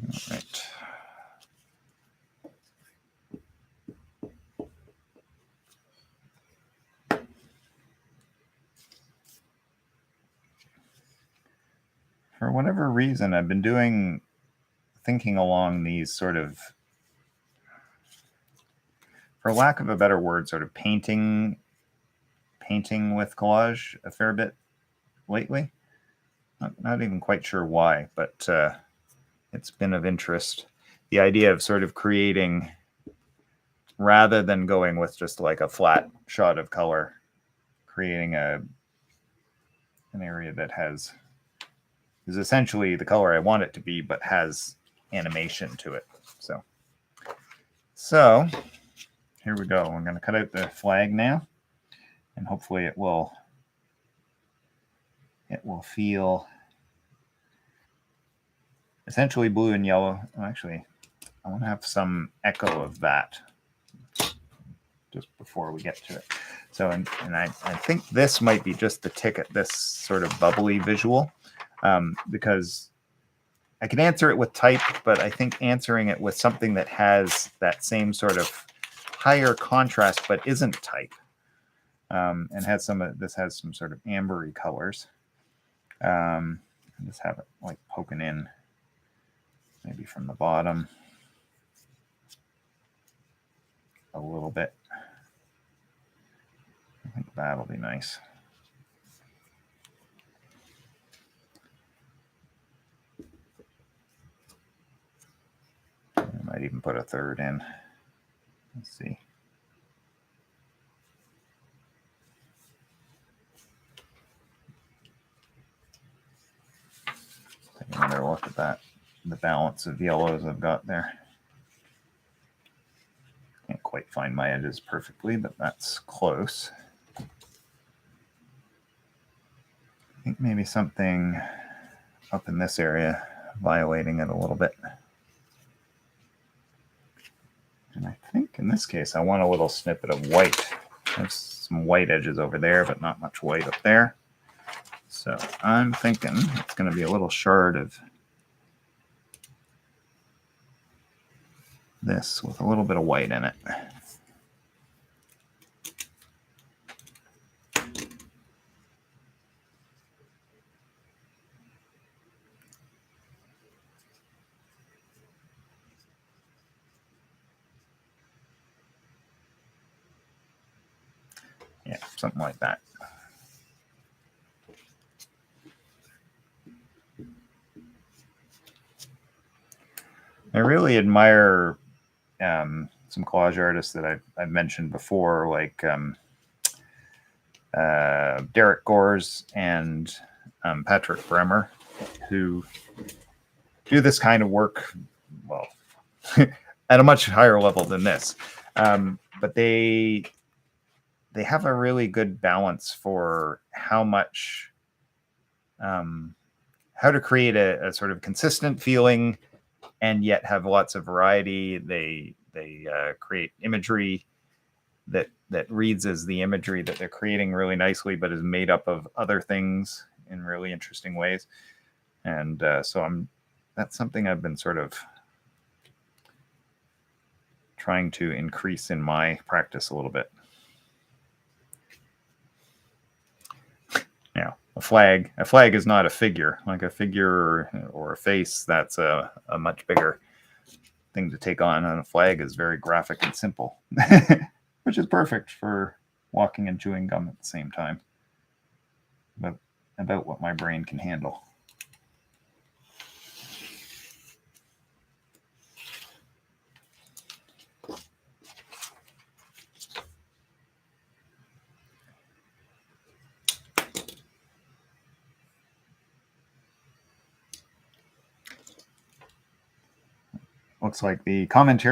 All right. For whatever reason, I've been thinking along these sort of, for lack of a better word, sort of painting with collage a fair bit lately. Not even quite sure why, but it's been of interest. The idea of sort of creating, rather than going with just like a flat shot of color, creating an area that is essentially the color I want it to be, but has animation to it. So here we go. I'm going to cut out the flag now, and hopefully it will feel essentially blue and yellow. Actually, I want to have some echo of that just before we get to it. So, and I think this might be just the tick at this sort of bubbly visual, because I can answer it with type, but I think answering it with something that has that same sort of higher contrast, but isn't type, and has this has some sort of ambery colors. Just have it like poking in, maybe from the bottom a little bit. I think that'll be nice. I might even put a third in. Let's see. Take another look at that. The balance of yellows I've got there. Can't quite find my edges perfectly, but that's close. I think maybe something up in this area violating it a little bit. And I think in this case, I want a little snippet of white. There's some white edges over there, but not much white up there. So I'm thinking it's going to be a little shard of this with a little bit of white in it. Yeah, something like that. I really admire some collage artists that I've mentioned before, like Derek Gores and Patrick Bremer, who do this kind of work, well, at a much higher level than this. But they have a really good balance for how much, how to create a sort of consistent feeling and yet have lots of variety. They create imagery that reads as the imagery that they're creating really nicely, but is made up of other things in really interesting ways. And so that's something I've been sort of trying to increase in my practice a little bit. Now, a flag is not a figure. Like a figure or a face, that's a much bigger thing to take on. And a flag is very graphic and simple, which is perfect for walking and chewing gum at the same time. But about what my brain can handle. Looks like the comments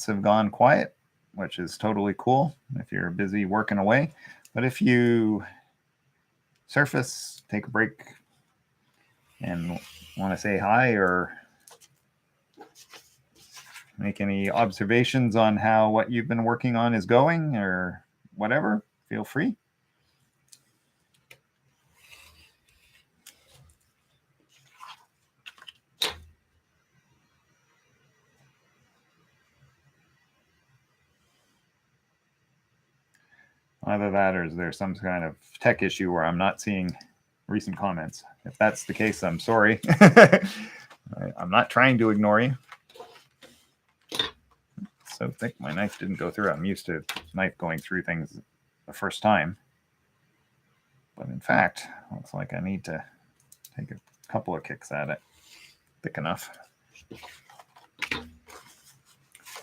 have gone quiet, which is totally cool if you're busy working away. But if you surface, take a break, and want to say hi or make any observations on how what you've been working on is going or whatever, feel free. Either that or is there some kind of tech issue where I'm not seeing recent comments? If that's the case, I'm sorry. I'm not trying to ignore you. So thick my knife didn't go through. I'm used to knife going through things the first time. But in fact, looks like I need to take a couple of kicks at it. Thick enough.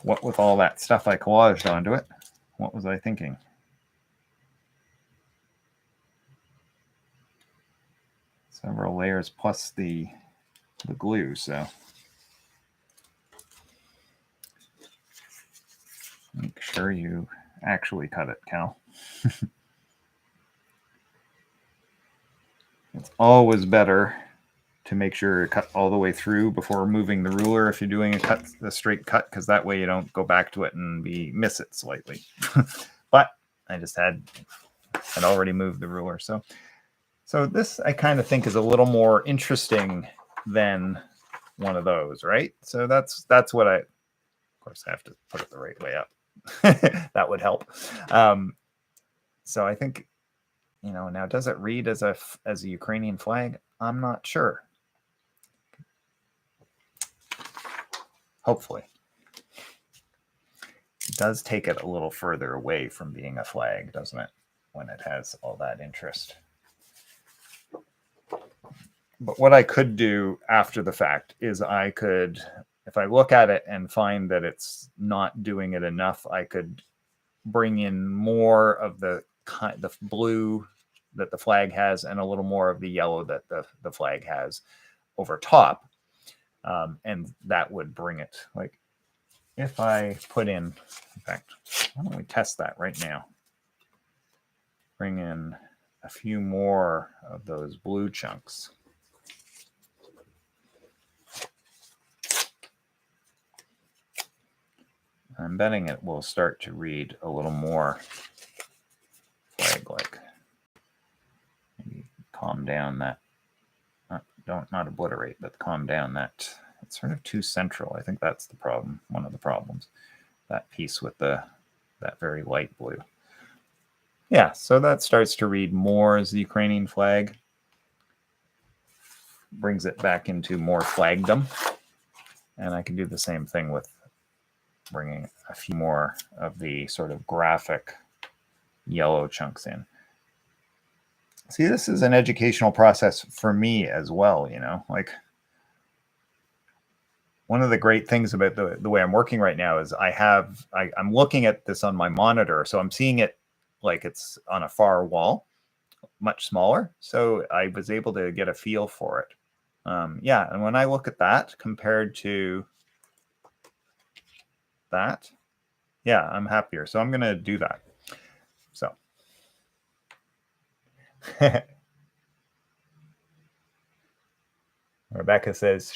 What with all that stuff I collaged onto it? What was I thinking? Several layers plus the the glue. So make sure you actually cut it, Cal. It's always better to make sure you cut all the way through before moving the ruler if you're doing a straight cut, because that way you don't go back to it and miss it slightly. But I just had already moved the ruler. So this I kind of think is a little more interesting than one of those, right? So that's what of course I have to put it the right way up. That would help. So I think, now does it read as a Ukrainian flag? I'm not sure. Hopefully. It does take it a little further away from being a flag, doesn't it? When it has all that interest. But what I could do after the fact is I could, if I look at it and find that it's not doing it enough, I could bring in more of the blue that the flag has and a little more of the yellow that the flag has over top. And that would bring it. Like if I put in fact, why don't we test that right now? Bring in a few more of those blue chunks. I'm betting it will start to read a little more flag-like. Maybe calm down that, not obliterate, but calm down that. It's sort of too central. I think that's the problem, one of the problems. That piece with that very light blue. Yeah, so that starts to read more as the Ukrainian flag. Brings it back into more flagdom. And I can do the same thing with bringing a few more of the sort of graphic yellow chunks in. See, this is an educational process for me as well, like one of the great things about the way I'm working right now is I'm looking at this on my monitor, so I'm seeing it like it's on a far wall, much smaller. So I was able to get a feel for it. Yeah, and when I look at that compared to that, yeah, I'm happier. So I'm going to do that. So. Rebecca says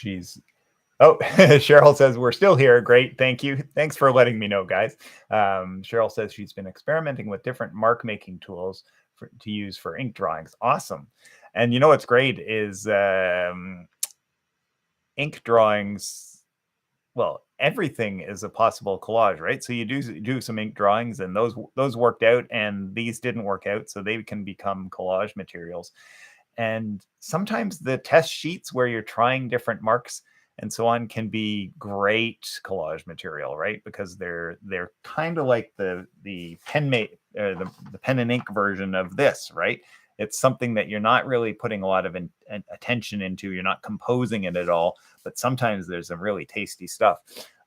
Cheryl says we're still here. Great. Thank you. Thanks for letting me know, guys. Cheryl says she's been experimenting with different mark making tools to use for ink drawings. Awesome. And what's great is ink drawings. Well, everything is a possible collage, right? So you do some ink drawings and those worked out and these didn't work out. So they can become collage materials. And sometimes the test sheets where you're trying different marks and so on can be great collage material, right? Because they're kind of like the pen the pen and ink version of this, right? It's something that you're not really putting a lot of attention into. You're not composing it at all, but sometimes there's some really tasty stuff.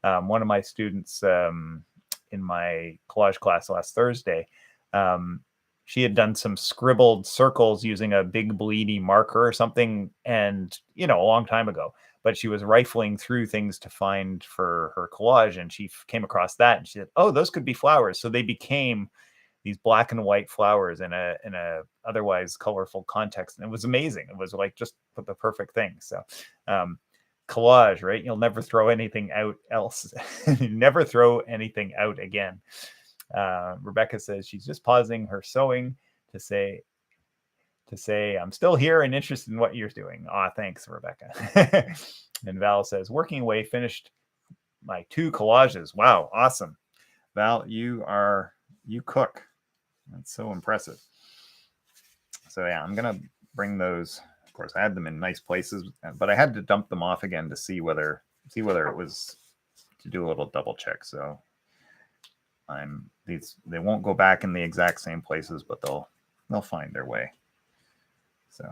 One of my students in my collage class last Thursday, she had done some scribbled circles using a big bleedy marker or something, and a long time ago. But she was rifling through things to find for her collage, and she came across that, and she said, "Oh, those could be flowers." So they became these black and white flowers in a otherwise colorful context, and it was amazing. It was like just the perfect thing. So collage, right? You'll never throw anything out else. You never throw anything out again. Rebecca says she's just pausing her sewing to say I'm still here and interested in what you're doing. Thanks, Rebecca. And Val says working away, finished my 2 collages. Wow, awesome. Val, you cook. That's so impressive. So yeah, I'm gonna bring those. Of course, I had them in nice places, but I had to dump them off again to see whether it was, to do a little double check. So they won't go back in the exact same places, but they'll find their way. So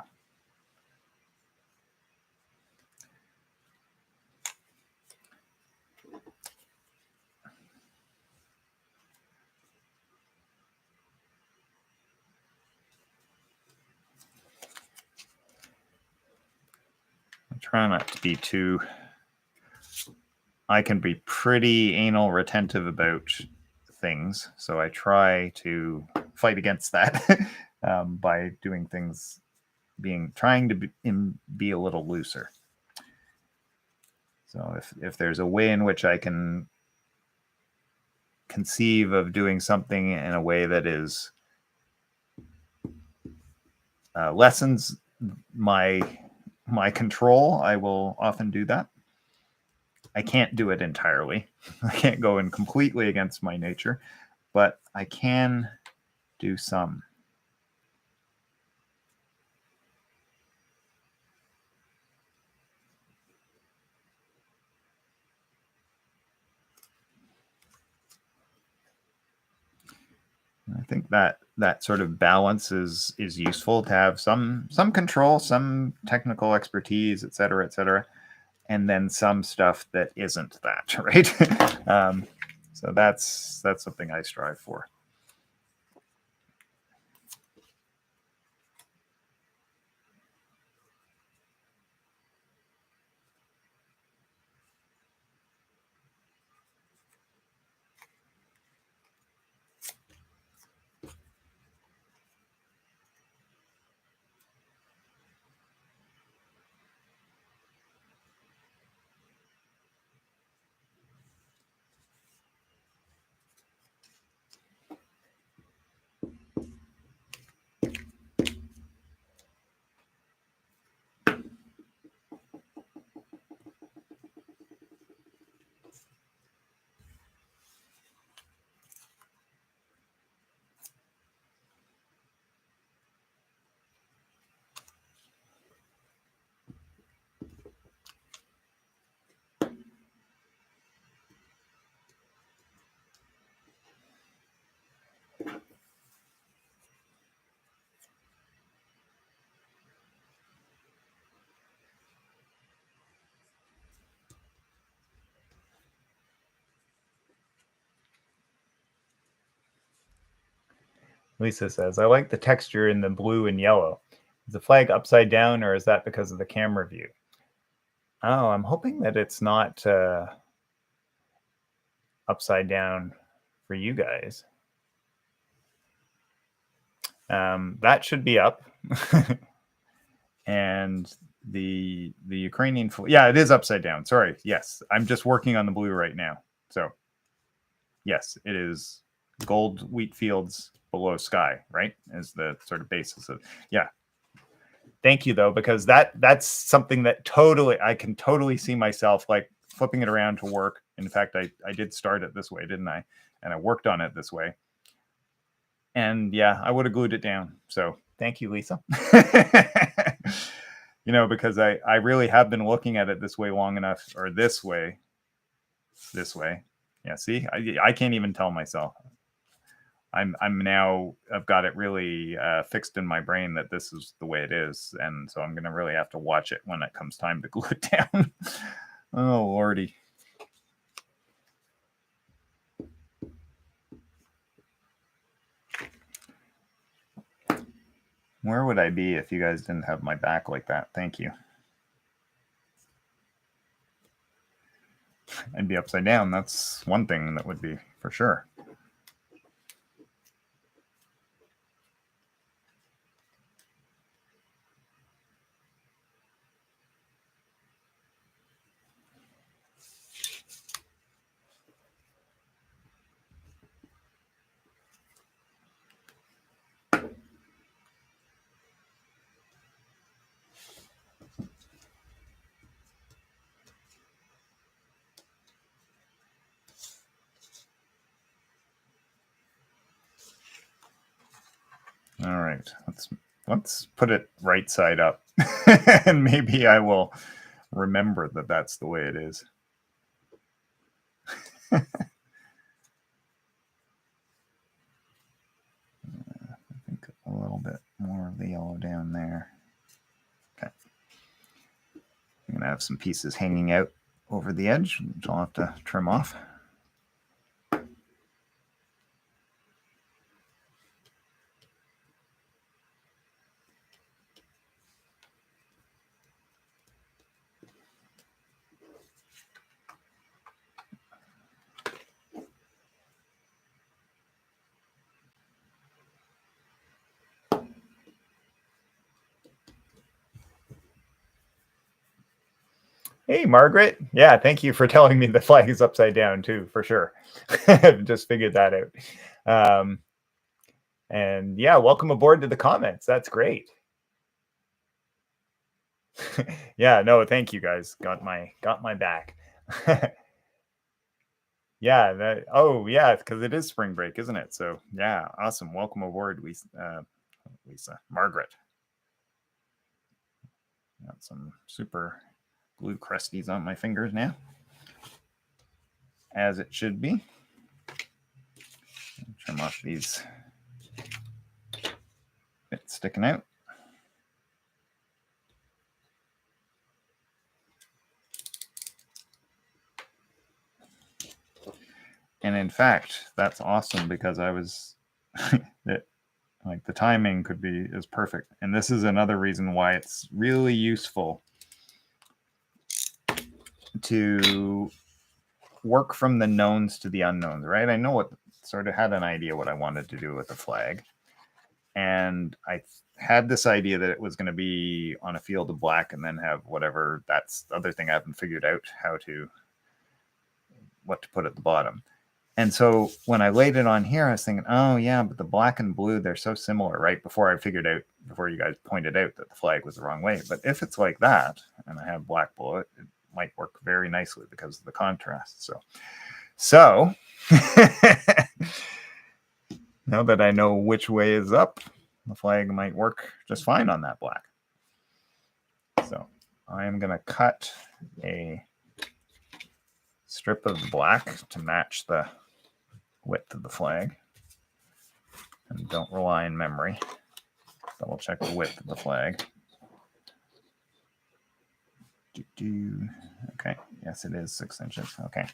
try not to be too... I can be pretty anal retentive about things, so I try to fight against that by doing things, trying to be a little looser. So if there's a way in which I can conceive of doing something in a way that is lessens my control, I will often do that. I can't do it entirely. I can't go in completely against my nature, but I can do some. I think that sort of balance is useful to have some control, some technical expertise, et cetera, and then some stuff that isn't that, right? So that's something I strive for. Lisa says, I like the texture in the blue and yellow. Is the flag upside down, or is that because of the camera view? Oh, I'm hoping that it's not upside down for you guys. That should be up. And the Ukrainian flag, yeah, it is upside down. Sorry. Yes, I'm just working on the blue right now. So yes, it is gold wheat fields below sky, right? Is the sort of basis of, yeah. Thank you though, because that's something that I can totally see myself like flipping it around to work. In fact, I did start it this way, didn't I? And I worked on it this way. And yeah, I would have glued it down. So thank you, Lisa. You know, because I really have been looking at it this way long enough, or this way. Yeah, see, I can't even tell myself. I've got it really fixed in my brain that this is the way it is, and so I'm gonna really have to watch it when it comes time to glue it down. Oh lordy. Where would I be if you guys didn't have my back like that? Thank you. I'd be upside down. That's one thing that would be for sure. All right, let's put it right side up, and maybe I will remember that that's the way it is. I think a little bit more of the yellow down there. Okay, I'm gonna have some pieces hanging out over the edge, which I'll have to trim off. Hey, Margaret. Yeah, thank you for telling me the flag is upside down too, for sure. Just figured that out. And yeah, welcome aboard to the comments. That's great. Yeah, no, thank you guys. Got my back. Yeah, yeah, because it is spring break, isn't it? So yeah, awesome. Welcome aboard, Lisa. Margaret. Got some super glue crusties on my fingers now, as it should be. Trim off these bits sticking out. And in fact, that's awesome because I was like the timing is perfect. And this is another reason why it's really useful to work from the knowns to the unknowns, right? I know sort of had an idea what I wanted to do with the flag. And I had this idea that it was going to be on a field of black and then have whatever, that's the other thing I haven't figured out what to put at the bottom. And so when I laid it on here, I was thinking, oh yeah, but the black and blue, they're so similar, right? Before you guys pointed out that the flag was the wrong way. But if it's like that, and I have black below it, it might work very nicely because of the contrast. So now that I know which way is up, the flag might work just fine on that black. So I am going to cut a strip of black to match the width of the flag. And don't rely on memory. Double check the width of the flag. Okay, yes, it is 6 inches. Okay.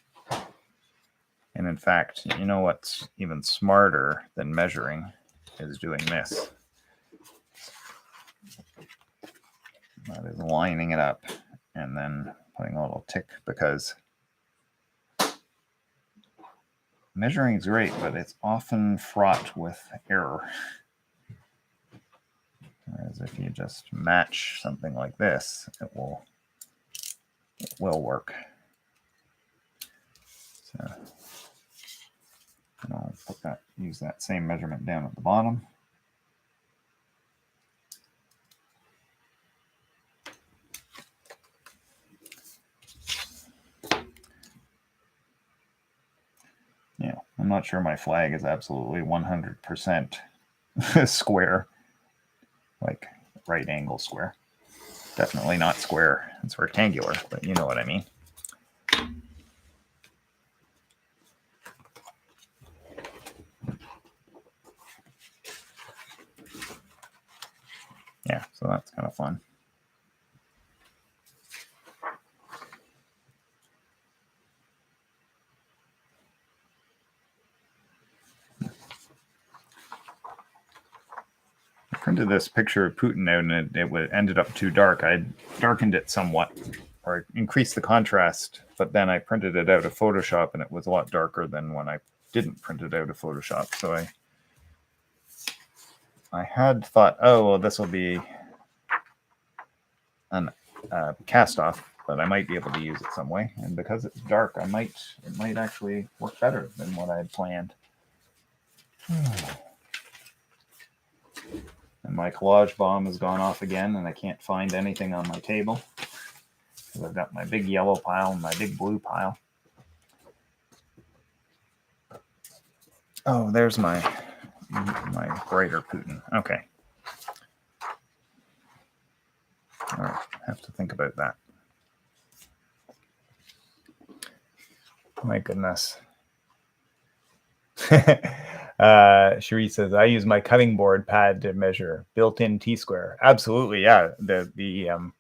And in fact, you know what's even smarter than measuring is doing this. That is lining it up and then putting a little tick, because measuring is great, but it's often fraught with error. Whereas if you just match something like this, it will work. So I'll use that same measurement down at the bottom. Yeah, I'm not sure my flag is absolutely 100% square, like right angle square. Definitely not square. It's rectangular, but you know what I mean. Yeah, so that's kind of fun. I printed this picture of Putin out, and it ended up too dark. I darkened it somewhat, or increased the contrast, but then I printed it out of Photoshop, and it was a lot darker than when I didn't print it out of Photoshop. So I had thought, oh, well, this will be a cast off, but I might be able to use it some way. And because it's dark, it might actually work better than what I had planned. And my collage bomb has gone off again, and I can't find anything on my table. So I've got my big yellow pile and my big blue pile. Oh, there's my brighter Putin. Okay. All right, have to think about that. My goodness. Cherie says, I use my cutting board pad to measure built-in T-square. Absolutely, yeah. The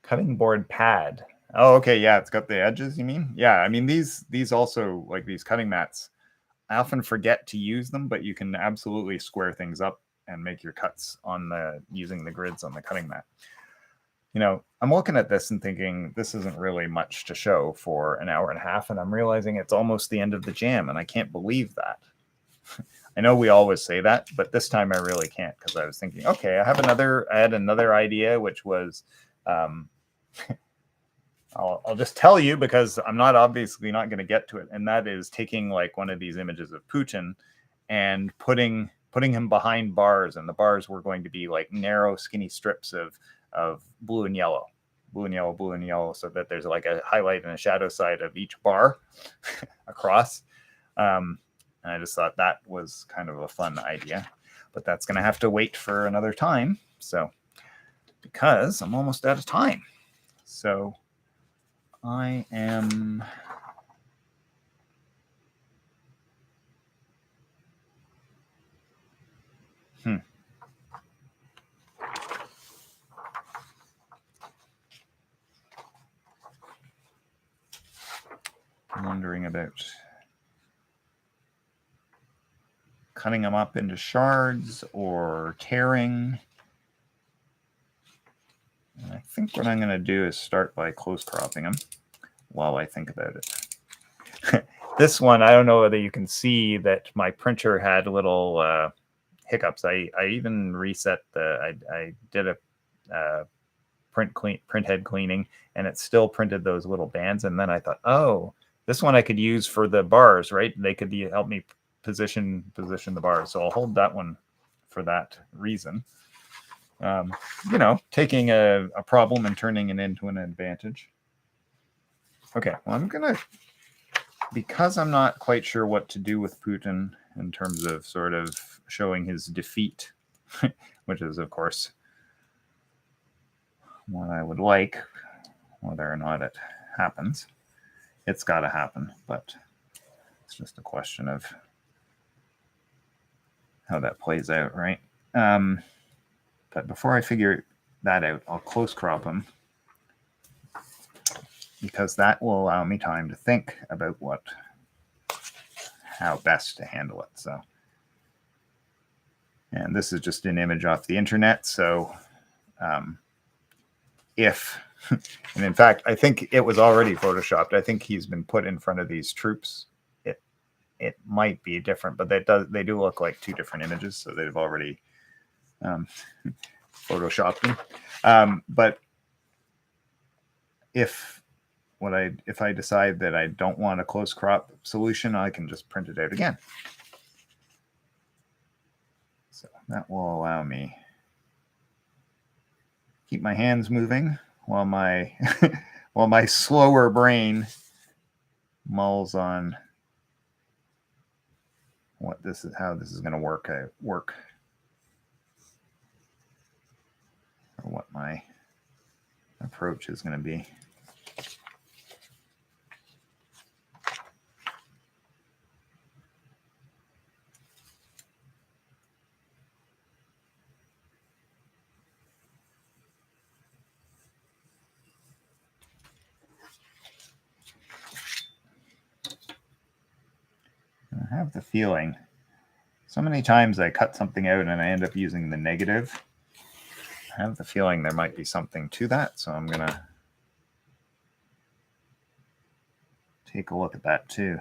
cutting board pad. Oh, okay, yeah, it's got the edges, you mean? Yeah, I mean, these also, like these cutting mats, I often forget to use them, but you can absolutely square things up and make your cuts using the grids on the cutting mat. You know, I'm looking at this and thinking this isn't really much to show for an hour and a half, and I'm realizing it's almost the end of the jam, and I can't believe that. I know we always say that, but this time I really can't, because I was thinking, okay, I had another idea, which was Um, I'll just tell you because I'm not obviously not going to get to it, and that is taking like one of these images of Putin and putting him behind bars, and the bars were going to be like narrow, skinny strips of blue and yellow, blue and yellow, blue and yellow, so that there's like a highlight and a shadow side of each bar across. And I just thought that was kind of a fun idea, but that's going to have to wait for another time. So because I'm almost out of time, so I am. I'm wondering about cutting them up into shards or tearing. And I think what I'm going to do is start by close cropping them while I think about it. This one, I don't know whether you can see that my printer had little hiccups. I even reset I did a print head cleaning, and it still printed those little bands. And then I thought, oh, this one I could use for the bars, right? They could help me position the bars. So I'll hold that one for that reason. Taking a problem and turning it into an advantage. Okay, well, I'm gonna, because I'm not quite sure what to do with Putin in terms of sort of showing his defeat, which is, of course, what I would like, whether or not it happens. It's got to happen, but it's just a question of how that plays out, right? But before I figure that out, I'll close crop them, because that will allow me time to think about how best to handle it. So, and this is just an image off the internet. So and in fact, I think it was already photoshopped. I think he's been put in front of these troops. It might be different, but they do look like two different images. So they've already photoshopped them. But if I decide that I don't want a close crop solution, I can just print it out again. So that will allow me keep my hands moving while my while my slower brain mulls on how this is going to work, or what my approach is going to be. I have the feeling so many times I cut something out and I end up using the negative. I have the feeling there might be something to that, so I'm going to take a look at that too.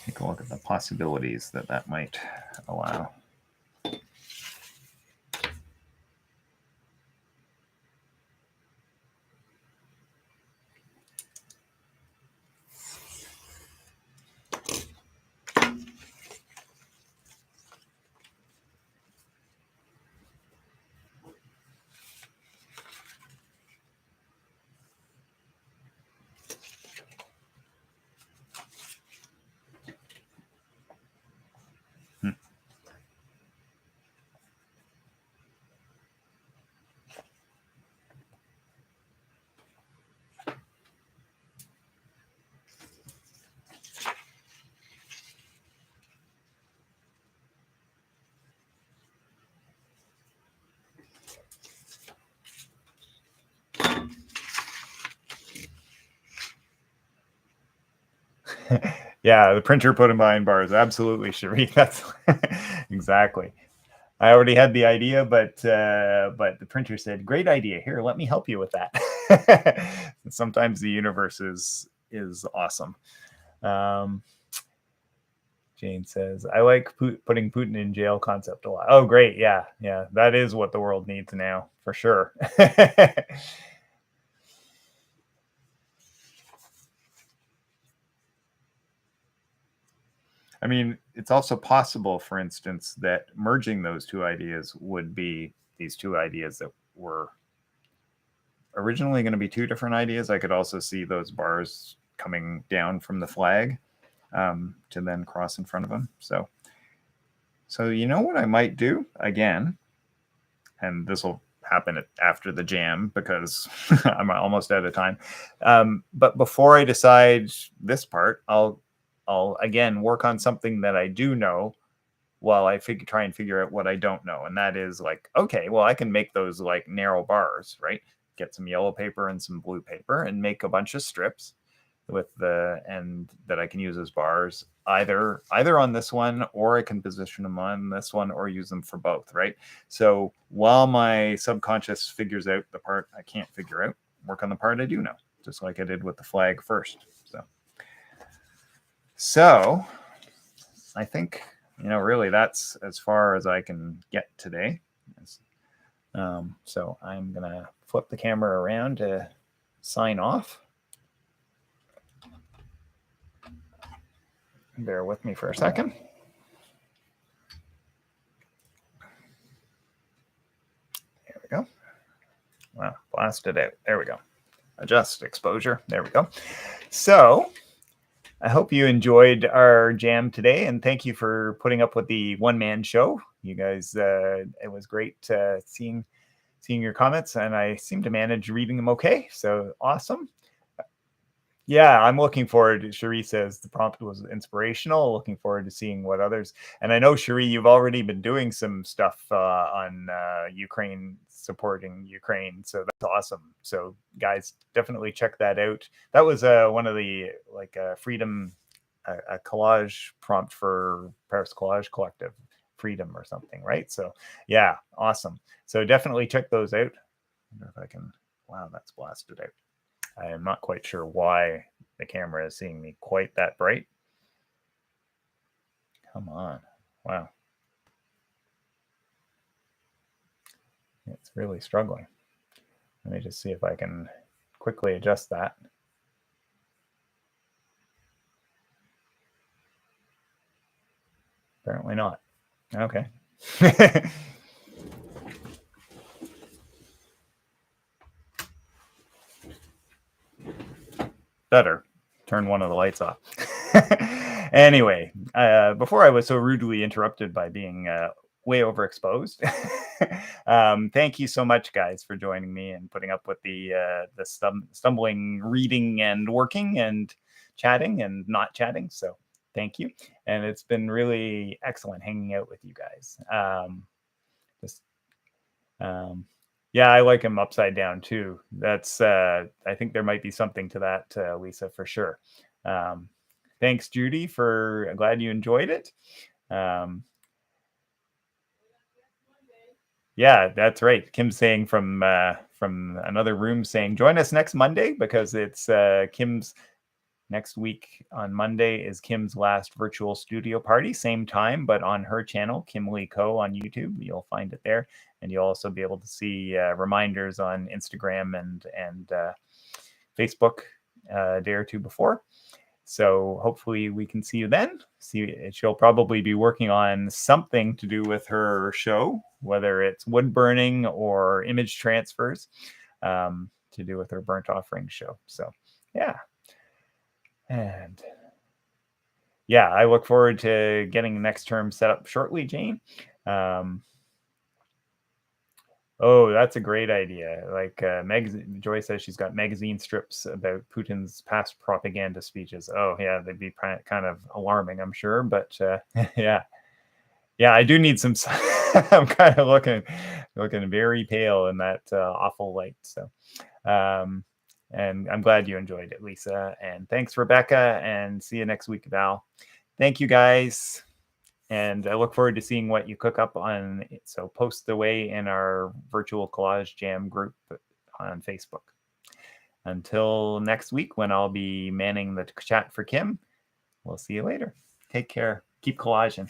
Take a look at the possibilities that might allow. Yeah, the printer put in behind bars. Absolutely, Cherie. That's exactly. I already had the idea, but the printer said, "Great idea. Here, let me help you with that." Sometimes the universe is awesome. Jane says, "I like putting Putin in jail concept a lot." Oh, great. Yeah, that is what the world needs now, for sure. I mean, it's also possible, for instance, that merging those two ideas would be these two ideas that were originally going to be two different ideas. I could also see those bars coming down from the flag to then cross in front of them. So you know what I might do again, and this will happen after the jam because I'm almost out of time. But before I decide this part, I'll again work on something that I do know while I try and figure out what I don't know. And that is like, okay, well, I can make those like narrow bars, right? Get some yellow paper and some blue paper and make a bunch of strips with and that I can use as bars either on this one, or I can position them on this one or use them for both, right? So while my subconscious figures out the part I can't figure out, work on the part I do know, just like I did with the flag first. So I think, really that's as far as I can get today. So I'm going to flip the camera around to sign off. Bear with me for a second. There we go. Wow, blasted out. There we go. Adjust exposure. There we go. So I hope you enjoyed our jam today, and thank you for putting up with the one-man show. You guys, it was great seeing your comments, and I seem to manage reading them okay. So awesome. Yeah, I'm looking forward. Cherie says the prompt was inspirational. Looking forward to seeing what others. And I know, Cherie, you've already been doing some stuff on Ukraine, supporting Ukraine. So that's awesome. So guys, definitely check that out. That was one of the freedom, a collage prompt for Paris Collage Collective, Freedom or something, right? So yeah, awesome. So definitely check those out. I wonder if I can. Wow, that's blasted out. I am not quite sure why the camera is seeing me quite that bright. Come on. Wow. It's really struggling. Let me just see if I can quickly adjust that. Apparently not. Okay. Better. Turn one of the lights off. Anyway, before I was so rudely interrupted by being way overexposed. Thank you so much, guys, for joining me and putting up with the stumbling, reading and working and chatting and not chatting. So thank you. And it's been really excellent hanging out with you guys. Yeah, I like him upside down too. That's I think there might be something to that, Lisa, for sure. Thanks, Judy, for glad you enjoyed it. Yeah, that's right. Kim's saying from another room saying, join us next Monday because it's Kim's next week on Monday is Kim's last virtual studio party, same time, but on her channel, Kim Lee Co on YouTube. You'll find it there. And you'll also be able to see reminders on Instagram and Facebook a day or two before. So hopefully we can see you then. She'll probably be working on something to do with her show, whether it's wood burning or image transfers, to do with her burnt offering show. So yeah. And yeah, I look forward to getting the next term set up shortly, Jane. Oh, that's a great idea. Like Joy says she's got magazine strips about Putin's past propaganda speeches. Oh, yeah, they'd be kind of alarming, I'm sure. But yeah, I do need some. I'm kind of looking very pale in that awful light. So, and I'm glad you enjoyed it, Lisa. And thanks, Rebecca. And see you next week, Val. Thank you, guys. And I look forward to seeing what you cook up on. So post away in our virtual Collage Jam group on Facebook. Until next week, when I'll be manning the chat for Kim, we'll see you later. Take care. Keep collaging.